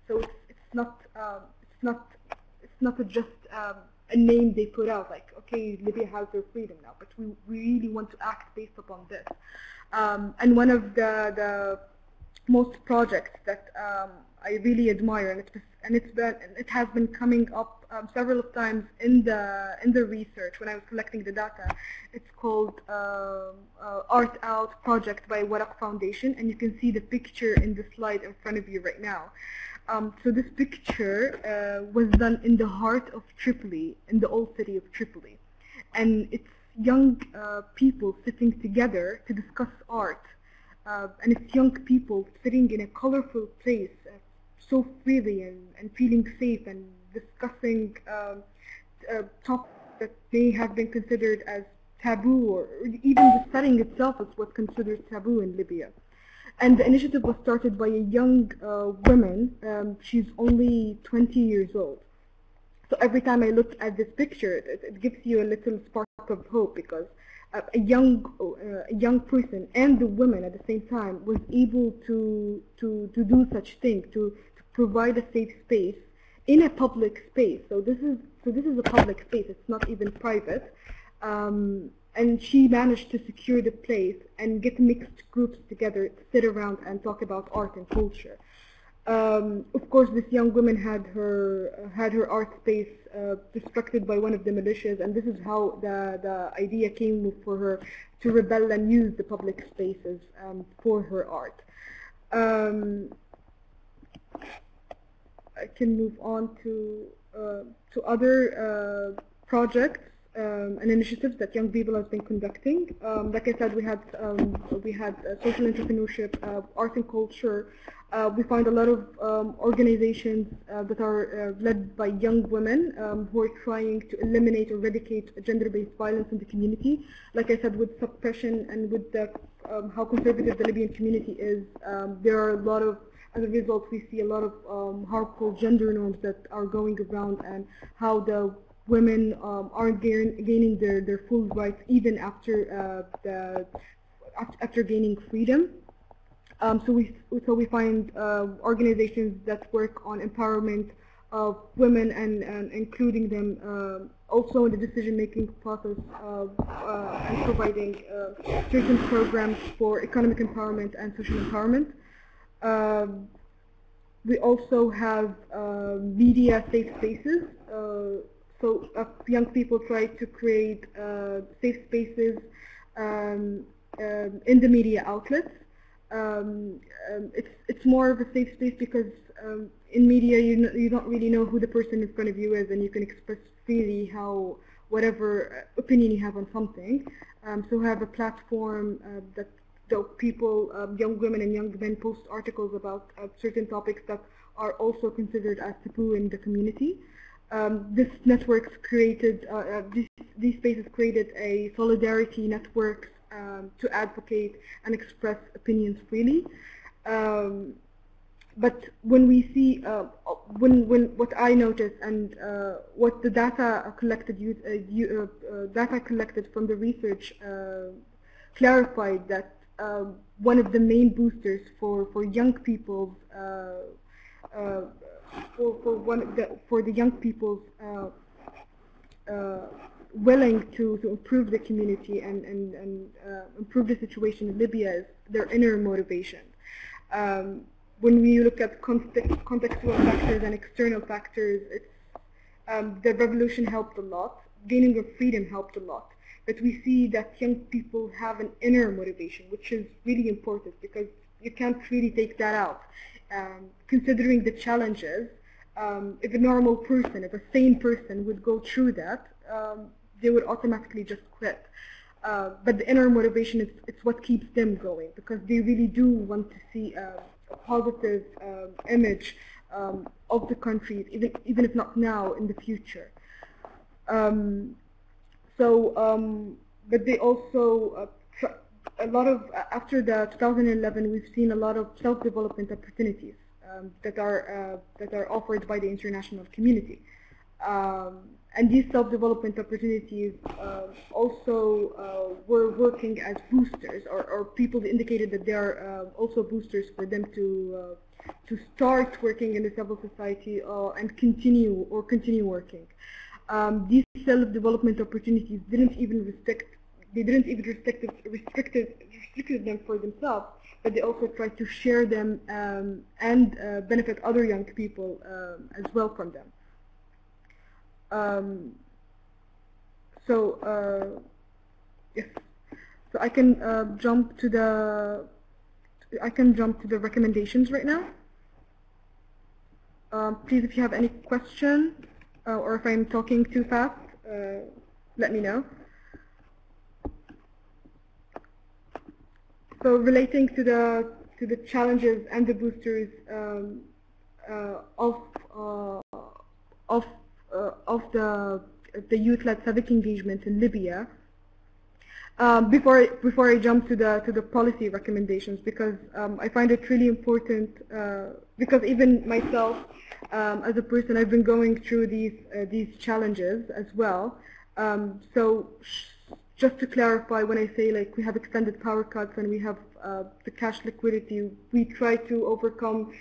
So it's not just a name they put out like, okay, Libya has their freedom now, but we really want to act based upon this. And one of the most projects that I really admire, and it has been coming up several times in the research when I was collecting the data. It's called Art Out Project by Waraq Foundation, and you can see the picture in the slide in front of you right now. So this picture was done in the heart of Tripoli, in the old city of Tripoli, and it's young people sitting together to discuss art, and it's young people sitting in a colorful place so freely and feeling safe and discussing topics that may have been considered as taboo, or even the setting itself is what's considered taboo in Libya. And the initiative was started by a young woman. She's only 20 years old. So every time I look at this picture, it gives you a little spark of hope, because a young person and the woman at the same time was able to do such thing, to provide a safe space in a public space. So this is a public space. It's not even private. And she managed to secure the place and get mixed groups together to sit around and talk about art and culture. Of course, this young woman had her art space destructed by one of the militias, and this is how the idea came for her to rebel and use the public spaces for her art. I can move on to other projects and initiatives that young people have been conducting. Like I said, we had social entrepreneurship, art and culture. We find a lot of organizations that are led by young women who are trying to eliminate or eradicate gender-based violence in the community. Like I said, with suppression and with how conservative the Libyan community is, there are a lot of, as a result, we see a lot of harmful gender norms that are going around, and how the women aren't gaining their full rights even after after gaining freedom. So we find organizations that work on empowerment of women and including them also in the decision-making process and providing certain programs for economic empowerment and social empowerment. We also have media safe spaces. So young people try to create safe spaces in the media outlets. It's more of a safe space because in media you don't really know who the person in front of you is, and you can express freely whatever opinion you have on something. So we have a platform that people, young women and young men, post articles about certain topics that are also considered as taboo in the community. This networks created, these spaces created a solidarity network to advocate and express opinions freely. but when we see, when what I noticed and what the data collected, data collected from the research clarified that one of the main boosters for young people's for the young people's willing to improve the community and improve the situation in Libya is their inner motivation. When we look at contextual factors and external factors, the revolution helped a lot, gaining of freedom helped a lot. But we see that young people have an inner motivation, which is really important because you can't really take that out. Considering the challenges, if a normal person, if a sane person would go through that, they would automatically just quit. But the inner motivation is it's what keeps them going because they really do want to see a positive image of the country, even if not now, in the future. But they also, a lot of, after the 2011, we've seen a lot of self-development opportunities that are offered by the international community. And these self-development opportunities also were working as boosters, or people indicated that they are also boosters for them to start working in the civil society and continue working. These self-development opportunities didn't even restrict them for themselves, but they also tried to share them and benefit other young people as well from them. Yes, so I can jump to the recommendations right now. Please, if you have any question or if I'm talking too fast, let me know. So relating to the challenges and the boosters of the youth-led civic engagement in Libya. Before I jump to the policy recommendations, because I find it really important, because even myself as a person, I've been going through these challenges as well. So just to clarify, when I say like we have extended power cuts and we have the cash liquidity, we try to overcome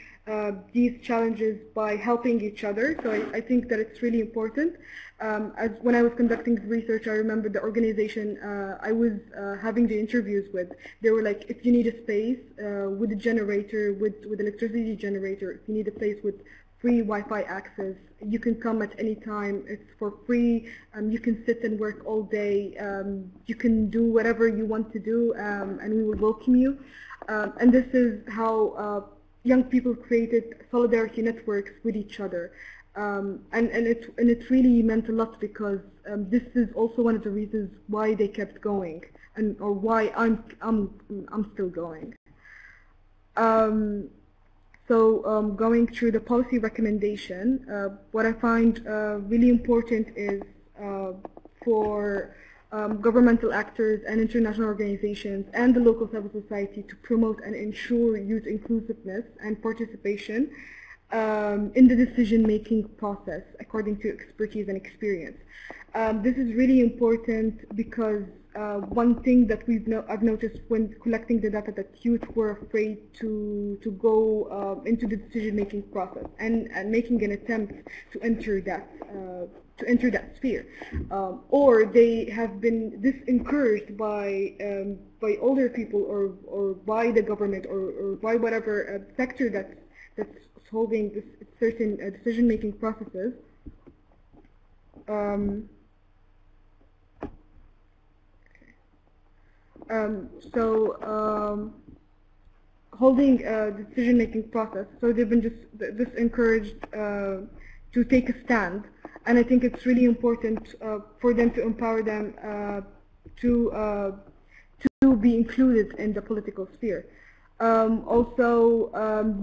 these challenges by helping each other. So I think that it's really important. As when I was conducting research, I remember the organization I was having the interviews with. They were like, if you need a space with a generator, with electricity generator, if you need a place with free Wi-Fi access, you can come at any time. It's for free. You can sit and work all day. You can do whatever you want to do, and we will welcome you. And this is how young people created solidarity networks with each other. And it really meant a lot, because this is also one of the reasons why they kept going, or why I'm still going. So going through the policy recommendation, what I find really important is for governmental actors and international organizations and the local civil society to promote and ensure youth inclusiveness and participation in the decision-making process according to expertise and experience. This is really important because one thing that I've noticed when collecting the data, that youth were afraid to go into the decision-making process and making an attempt to enter that sphere, or they have been disencouraged by older people or by the government or by whatever sector that's holding this certain decision-making processes. Holding a decision-making process, so they've been just encouraged to take a stand, and I think it's really important for them to empower them to be included in the political sphere. Also,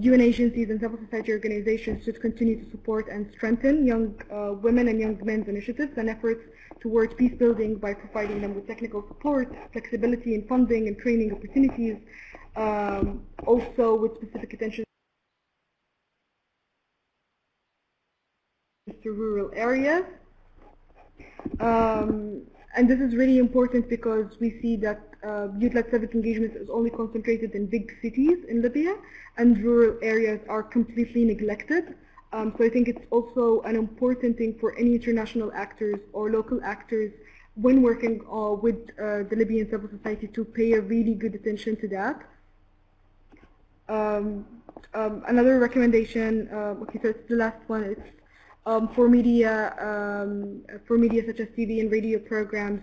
UN agencies and civil society organizations should continue to support and strengthen young women and young men's initiatives and efforts towards peace building by providing them with technical support, flexibility in funding and training opportunities, also with specific attention to rural areas. And this is really important because we see that youth-led civic engagement is only concentrated in big cities in Libya, and rural areas are completely neglected. So I think it's also an important thing for any international actors or local actors when working with the Libyan civil society to pay a really good attention to that. Another recommendation, okay, so it's the last one, it's for media such as TV and radio programs,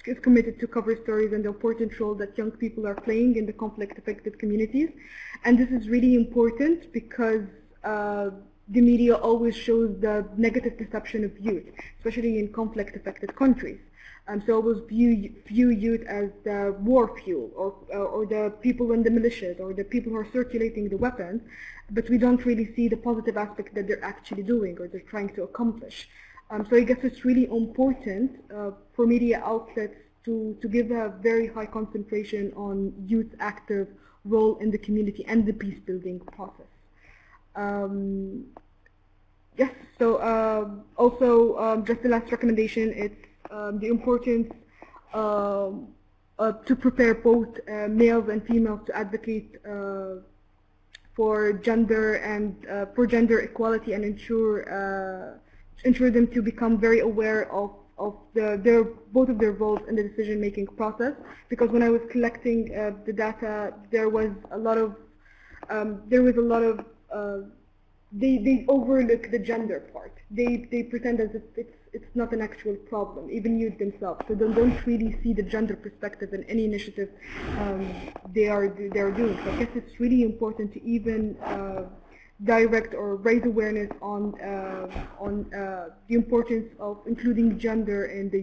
is committed to cover stories and the important role that young people are playing in the conflict-affected communities. And this is really important because the media always shows the negative perception of youth, especially in conflict-affected countries. So always view youth as the war fuel, or the people in the militias, or the people who are circulating the weapons, but we don't really see the positive aspect that they're actually doing or they're trying to accomplish. So I guess it's really important for media outlets to give a very high concentration on youth active role in the community and the peace building process. Yes, so also just the last recommendation, it's the importance to prepare both males and females to advocate for gender and for gender equality, and ensure them to become very aware of both of their roles in the decision-making process. Because when I was collecting the data, there was a lot of they overlook the gender part. They pretend as if it's not an actual problem, even youth themselves. So they don't really see the gender perspective in any initiative they are doing. So I guess it's really important to even direct or raise awareness on the importance of including gender in the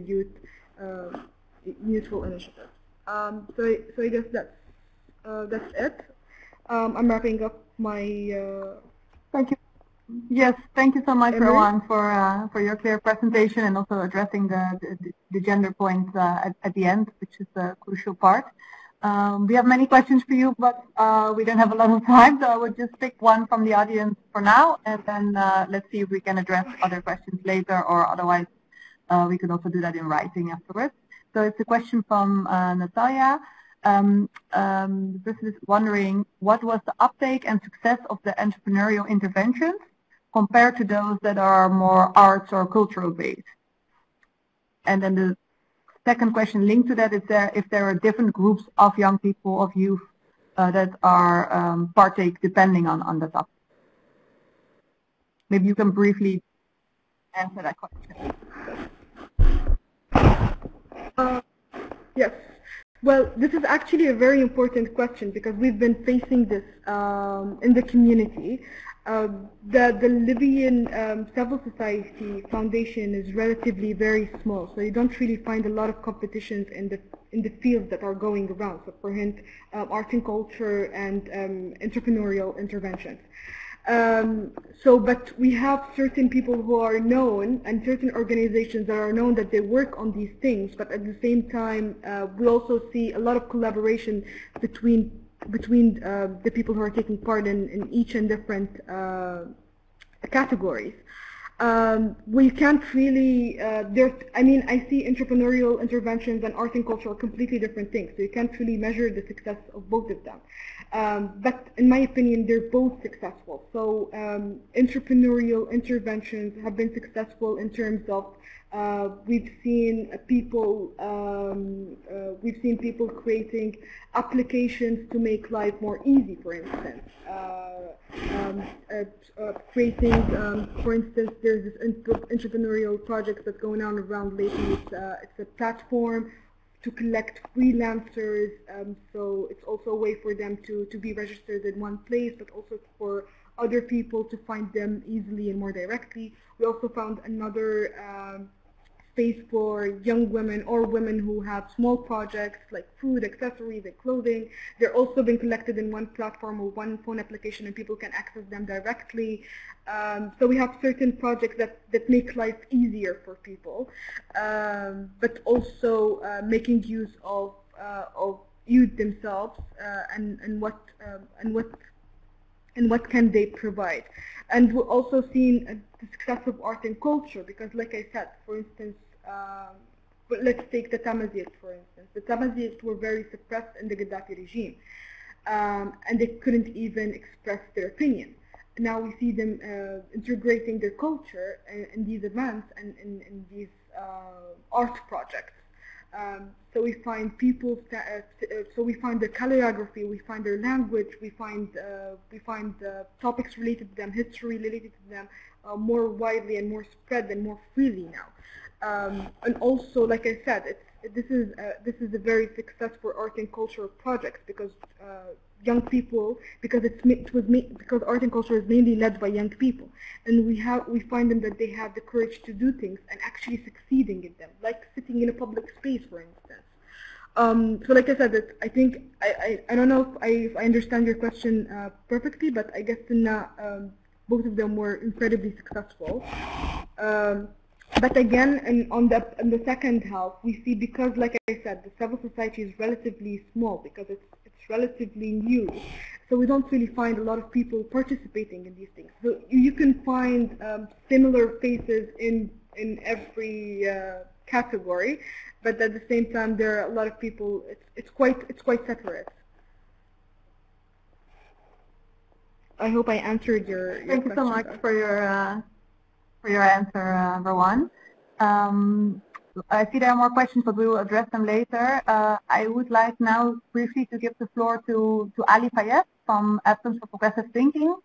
youthful initiatives. So I guess that's it. I'm wrapping up my. Thank you. Yes, thank you so much, Rowan, for your clear presentation and also addressing the gender point at the end, which is a crucial part. We have many questions for you, but we don't have a lot of time, so I would just pick one from the audience for now, and then let's see if we can address other questions later, or otherwise we can also do that in writing afterwards. So it's a question from Natalia. The person is wondering, what was the uptake and success of the entrepreneurial interventions compared to those that are more arts or cultural based? And then the second question linked to that is if there are different groups of young people, of youth, that are partake depending on the topic. Maybe you can briefly answer that question. Yes. Well, this is actually a very important question because we've been facing this in the community. The Libyan civil society foundation is relatively very small, so you don't really find a lot of competitions in the fields that are going around. So for hint, art and culture and entrepreneurial interventions. But we have certain people who are known and certain organizations that are known that they work on these things, but at the same time we also see a lot of collaboration between the people who are taking part in each and different categories. We can't really, I see entrepreneurial interventions and art and culture are completely different things, so you can't really measure the success of both of them. But in my opinion, they're both successful. So entrepreneurial interventions have been successful in terms of we've seen people creating applications to make life more easy, for instance. Creating, for instance, there's this entrepreneurial project that's going on around lately. It's a platform to collect freelancers, so it's also a way for them to be registered in one place, but also for other people to find them easily and more directly. We also found another space for young women or women who have small projects like food, accessories, and clothing. They're also being collected in one platform or one phone application, and people can access them directly. So we have certain projects that make life easier for people, but also making use of youth themselves and what and what can they provide. And we're also seeing the success of art and culture, because like I said, for instance, but let's take the Tamazight, for instance. The Tamazight were very suppressed in the Gaddafi regime, and they couldn't even express their opinion. Now we see them integrating their culture in these events and in these art projects. So we find people, so we find their calligraphy, we find their language, we find topics related to them, history related to them, more widely and more spread and more freely now. And also, like I said, this is a very successful art and cultural project, because young people, because art and culture is mainly led by young people, and we find them that they have the courage to do things and actually succeeding in them, like sitting in a public space, for instance. So like I said, I think I don't know if I understand your question perfectly, but I guess both of them were incredibly successful. But again, on the second half, we see, because like I said, the civil society is relatively small, because it's relatively new, so we don't really find a lot of people participating in these things. So you can find similar faces in every category, but at the same time, there are a lot of people. It's quite separate. I hope I answered your question. Thank you so much for your answer, Rowan. I see there are more questions, but we will address them later. I would like now briefly to give the floor to Ali Fayez from Atoms for Progressive Thinking.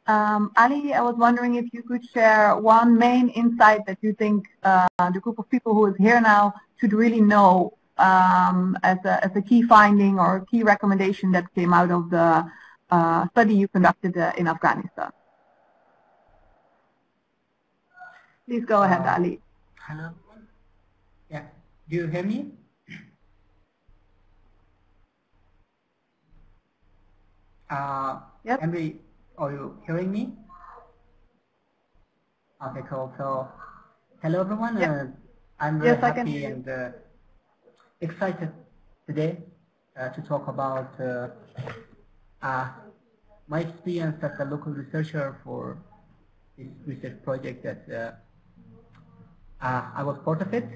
Ali, I was wondering if you could share one main insight that you think the group of people who is here now should really know as a key finding or key recommendation that came out of the study you conducted in Afghanistan. Please go ahead, Ali. Hello. Yeah. Do you hear me? Yep. Emily, are you hearing me? Okay, cool. So, hello everyone. Yep. I'm very happy and excited today to talk about my experience as a local researcher for this research project that I was part of it.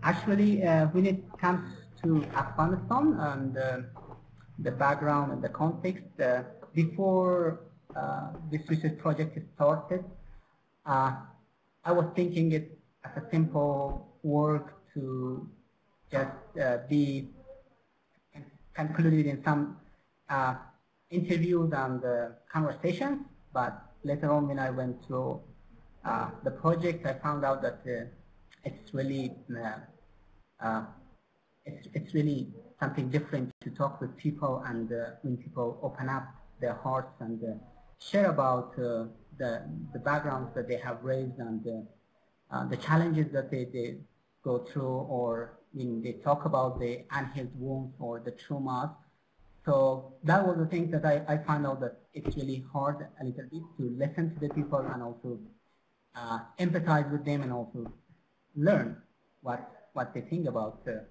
Actually, when it comes to Afghanistan and the background and the context, before this research project started, I was thinking it as a simple work to just be concluded in some interviews and conversations. But later on, when I went through the project, I found out that it's really something different to talk with people, and when people open up their hearts and share about the backgrounds that they have raised and the challenges that they go through, or when they talk about the unhealed wounds or the traumas. So that was the thing that I found out, that it's really hard a little bit to listen to the people and also empathize with them and also learn what they think about the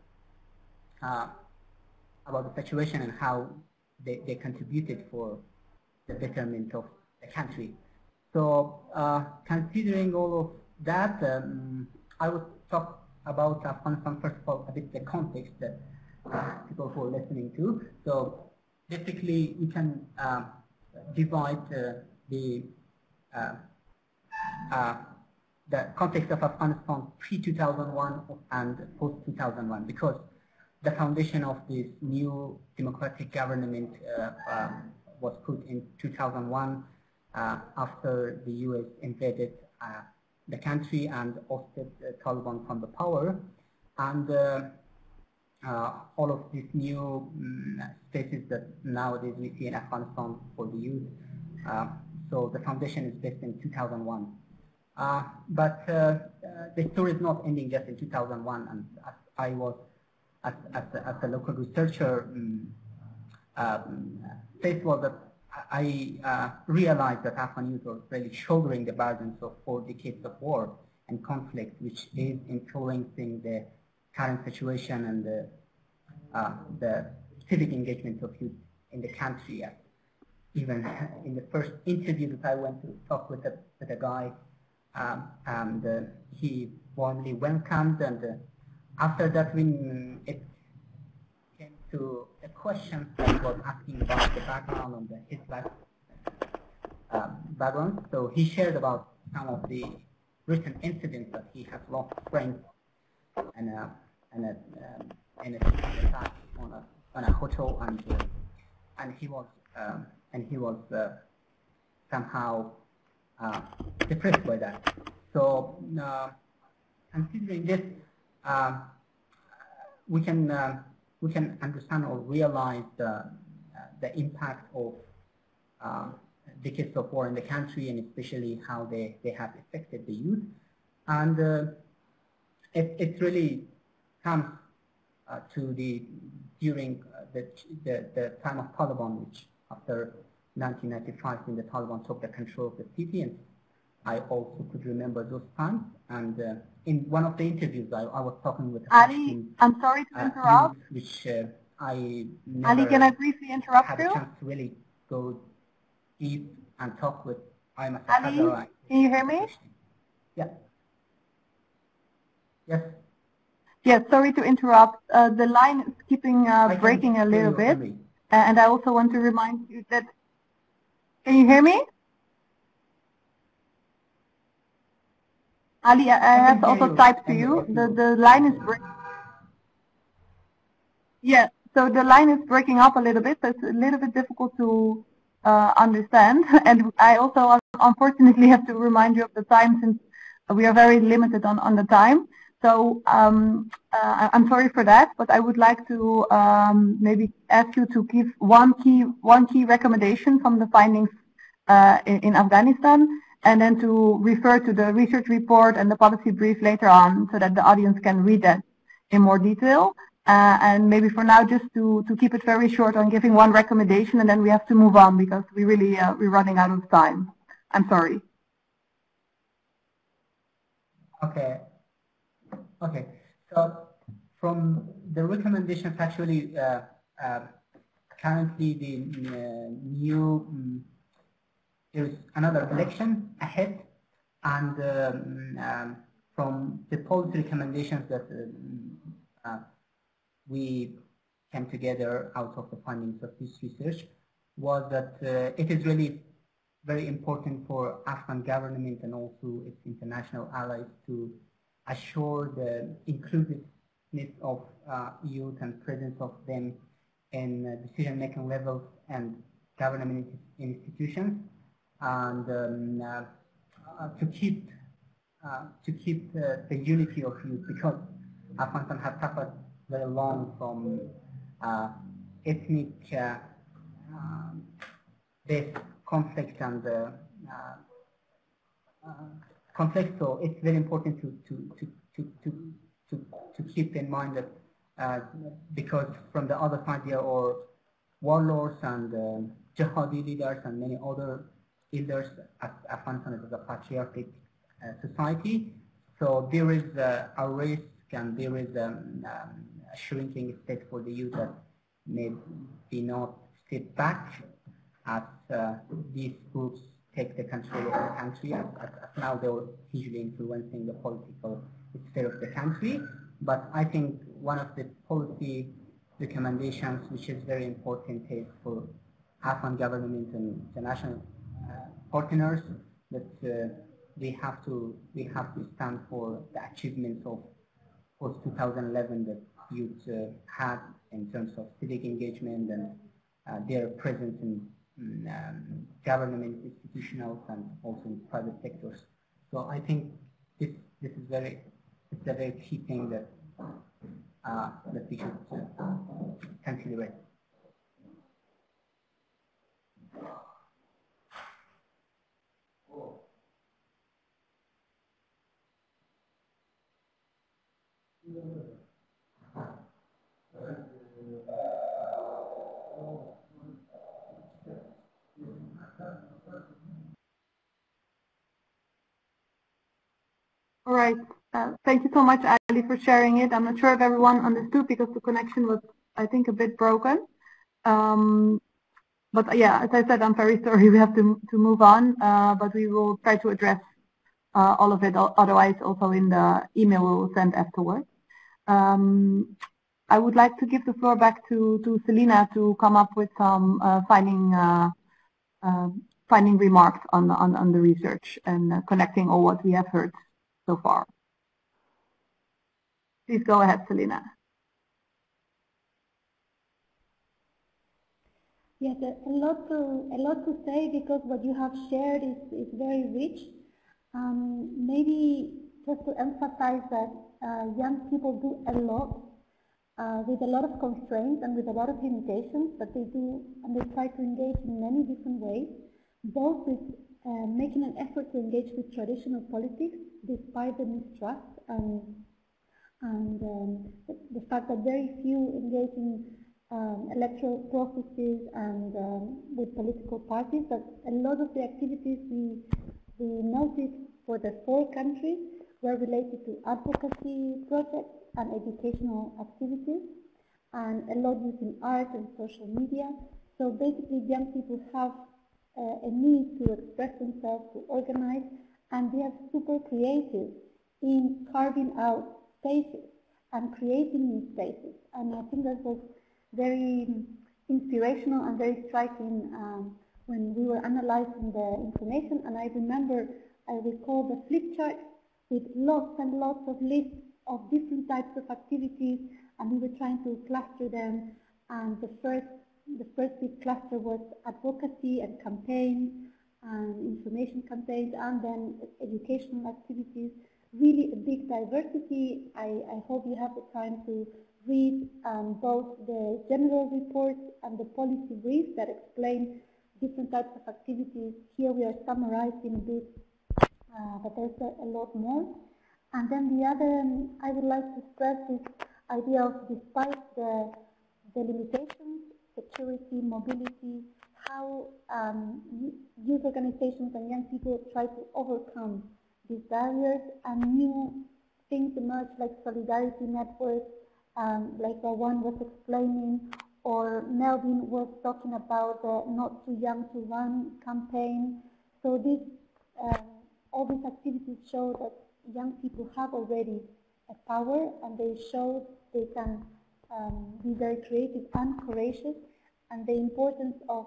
situation and how they contributed for the betterment of the country. So considering all of that, I would talk about Afghanistan first of all, a bit the context that people who are listening to. So basically, we can divide the context of Afghanistan pre-2001 and post-2001, because the foundation of this new democratic government was put in 2001 after the US invaded the country and ousted the Taliban from the power. And all of these new spaces that nowadays we see in Afghanistan for the youth. So the foundation is based in 2001. But the story is not ending just in 2001, and as I was, as a local researcher, first was that I realized that Afghan youth were really shouldering the burdens of 4 decades of war and conflict, which is influencing the current situation and the civic engagement of youth in the country. even in the first interview that I went to talk with a guy, and he warmly welcomed, and after that when it came to a question that he was asking about the background and his life background, so he shared about some of the recent incidents that he has lost friends and an attack on a hotel, and he was somehow depressed by that. So considering this, we can understand or realize the impact of the case of war in the country, and especially how they have affected the youth. And it really comes to during the time of Taliban, which after 1995 when the Taliban took the control of the city, and I also could remember those times. And in one of the interviews, I was talking with Ali, I'm sorry to interrupt. Which I never Ali, can I briefly interrupt had you? a chance to really go deep and talk with Ali, can you hear me? Yeah. Yes. Yes, sorry to interrupt. The line is keeping breaking a little bit. And I also want to remind you that, can you hear me? Ali, I have also typed to you. The line is breaking. Yeah, so the line is breaking up a little bit, so it's a little bit difficult to understand. And I also unfortunately have to remind you of the time, since we are very limited on the time. So I'm sorry for that, but I would like to maybe ask you to give one key recommendation from the findings in Afghanistan, and then to refer to the research report and the policy brief later on, so that the audience can read that in more detail. And maybe for now, just to keep it very short on giving one recommendation, and then we have to move on because we really we're running out of time. I'm sorry. Okay. Okay. So from the recommendations, actually, currently the new there's another election ahead, and from the policy recommendations that we came together out of the findings of this research was that it is really very important for Afghan government and also its international allies to assure the inclusiveness of youth and presence of them in decision-making levels and government institutions, and to keep the unity of youth, because Afghanistan has suffered very long from ethnic based conflict and conflict. So it's very important to keep in mind that because from the other side there are warlords and jihadi leaders and many other leaders. Afghanistan is a patriarchic society, so there is a risk and there is a shrinking state for the youth that may be not step back as these groups take the control of the country. As now they are hugely influencing the political sphere of the country. But I think one of the policy recommendations which is very important is for Afghan government and international partners that we have to stand for the achievements of post 2011 that youth had in terms of civic engagement and their presence in government institutionals and also in private sectors. So I think this is it's a very key thing that that we should consider it. All right. Thank you so much, Ali, for sharing it. I'm not sure if everyone understood because the connection was, I think, a bit broken. But yeah, as I said, I'm very sorry we have to move on, but we will try to address all of it. Otherwise, also in the email we will send afterwards. I would like to give the floor back to Selina to come up with some finding remarks on the research and connecting all what we have heard so far. Please go ahead, Selina. Yes, a lot to say, because what you have shared is very rich. Maybe just to emphasize that young people do a lot with a lot of constraints and with a lot of limitations, but they do, and they try to engage in many different ways, both with making an effort to engage with traditional politics despite the mistrust and the fact that very few engage in electoral processes and with political parties. But a lot of the activities we noticed for the 4 countries were related to advocacy projects and educational activities, and a lot using art and social media. So basically, young people have a need to express themselves, to organize, and they are super creative in carving out spaces and creating new spaces. And I think that was very inspirational and very striking when we were analyzing the information. And I recall the flip chart with lots and lots of lists of different types of activities, and we were trying to cluster them. And the first big cluster was advocacy and campaigns and information campaigns, and then educational activities. Really a big diversity. I hope you have the time to read both the general reports and the policy briefs that explain different types of activities. Here we are summarizing a bit, but there's a lot more. And then the other, I would like to stress this idea of, despite the limitations, security, mobility, how youth organizations and young people try to overcome these barriers, and new things emerge like solidarity networks, like one was explaining, or Melvin was talking about the Not Too Young to Run campaign. So all these activities show that young people have already a power, and they show they can be very creative and courageous, and the importance of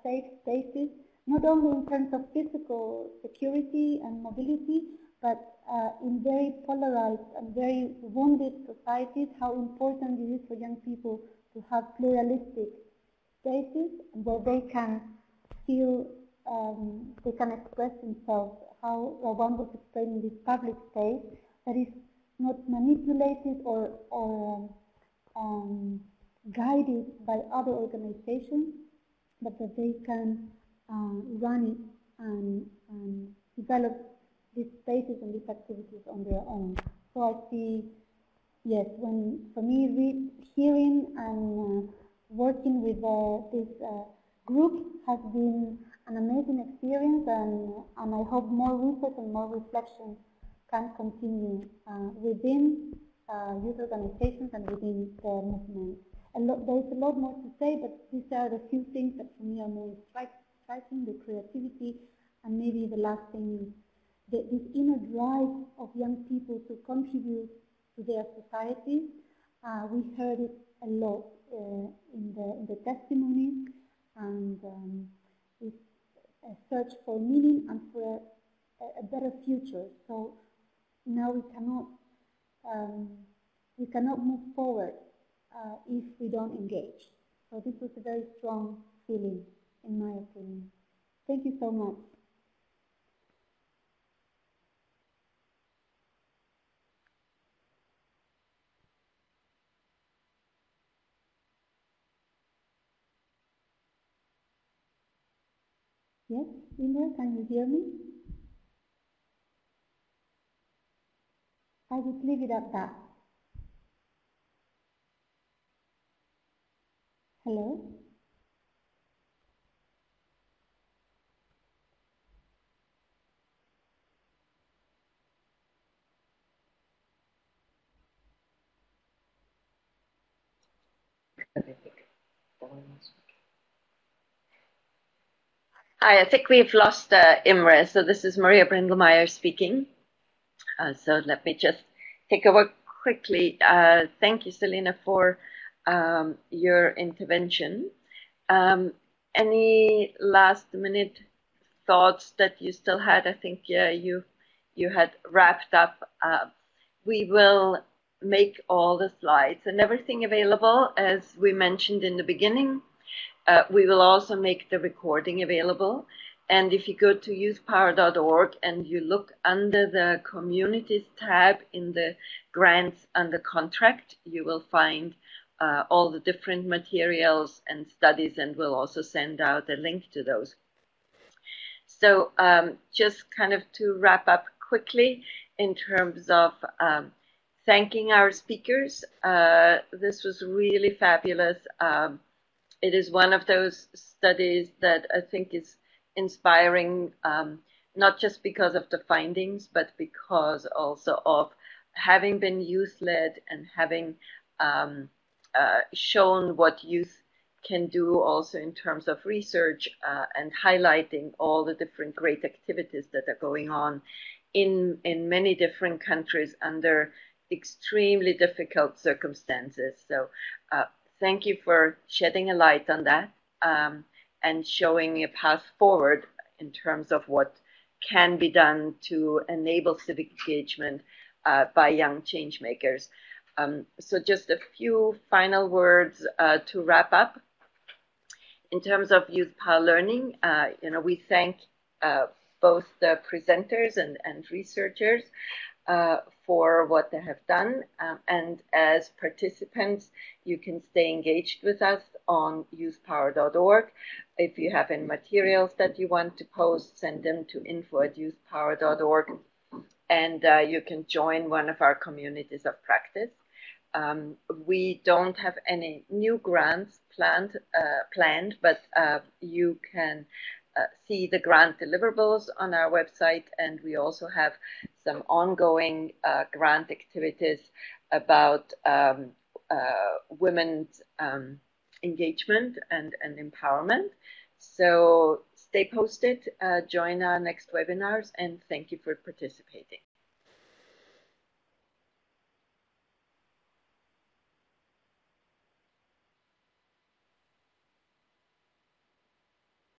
safe spaces, not only in terms of physical security and mobility, but in very polarized and very wounded societies, how important it is for young people to have pluralistic spaces where they can feel, they can express themselves, how one was explaining this public space that is not manipulated or guided by other organizations, but that they can run it and develop these spaces and these activities on their own. So I see, yes, for me, hearing and working with this group has been an amazing experience, and I hope more research and more reflection can continue within youth organizations and within the movement. There is a lot more to say, but these are the few things that for me are more striking, the creativity, and maybe the last thing is this inner drive of young people to contribute to their societies. We heard it a lot in the testimony, and it's a search for meaning and for a better future. So now we cannot move forward if we don't engage. So this was a very strong feeling, in my opinion. Thank you so much. Yes, Indra, can you hear me? I would leave it at that. Hello? Hi, I think we've lost Imre, so this is Maria Brindelmeyer speaking. So let me just take over quickly. Thank you, Selena, for your intervention. Any last minute thoughts that you still had? I think you had wrapped up. We will make all the slides and everything available, as we mentioned in the beginning. We will also make the recording available. And if you go to youthpower.org and you look under the Communities tab in the Grants under Contract, you will find all the different materials and studies, and we'll also send out a link to those. So just kind of to wrap up quickly in terms of thanking our speakers. This was really fabulous. It is one of those studies that I think is inspiring, not just because of the findings, but because also of having been youth-led and having shown what youth can do also in terms of research and highlighting all the different great activities that are going on in many different countries under extremely difficult circumstances. So thank you for shedding a light on that and showing a path forward in terms of what can be done to enable civic engagement by young change makers. So just a few final words to wrap up. In terms of YouthPower Learning, we thank both the presenters and researchers for what they have done. And as participants, you can stay engaged with us on youthpower.org. If you have any materials that you want to post, send them to info@youthpower.org. And you can join one of our communities of practice. We don't have any new grants planned, but you can see the grant deliverables on our website, and we also have some ongoing grant activities about women's engagement and empowerment. So stay posted, join our next webinars, and thank you for participating.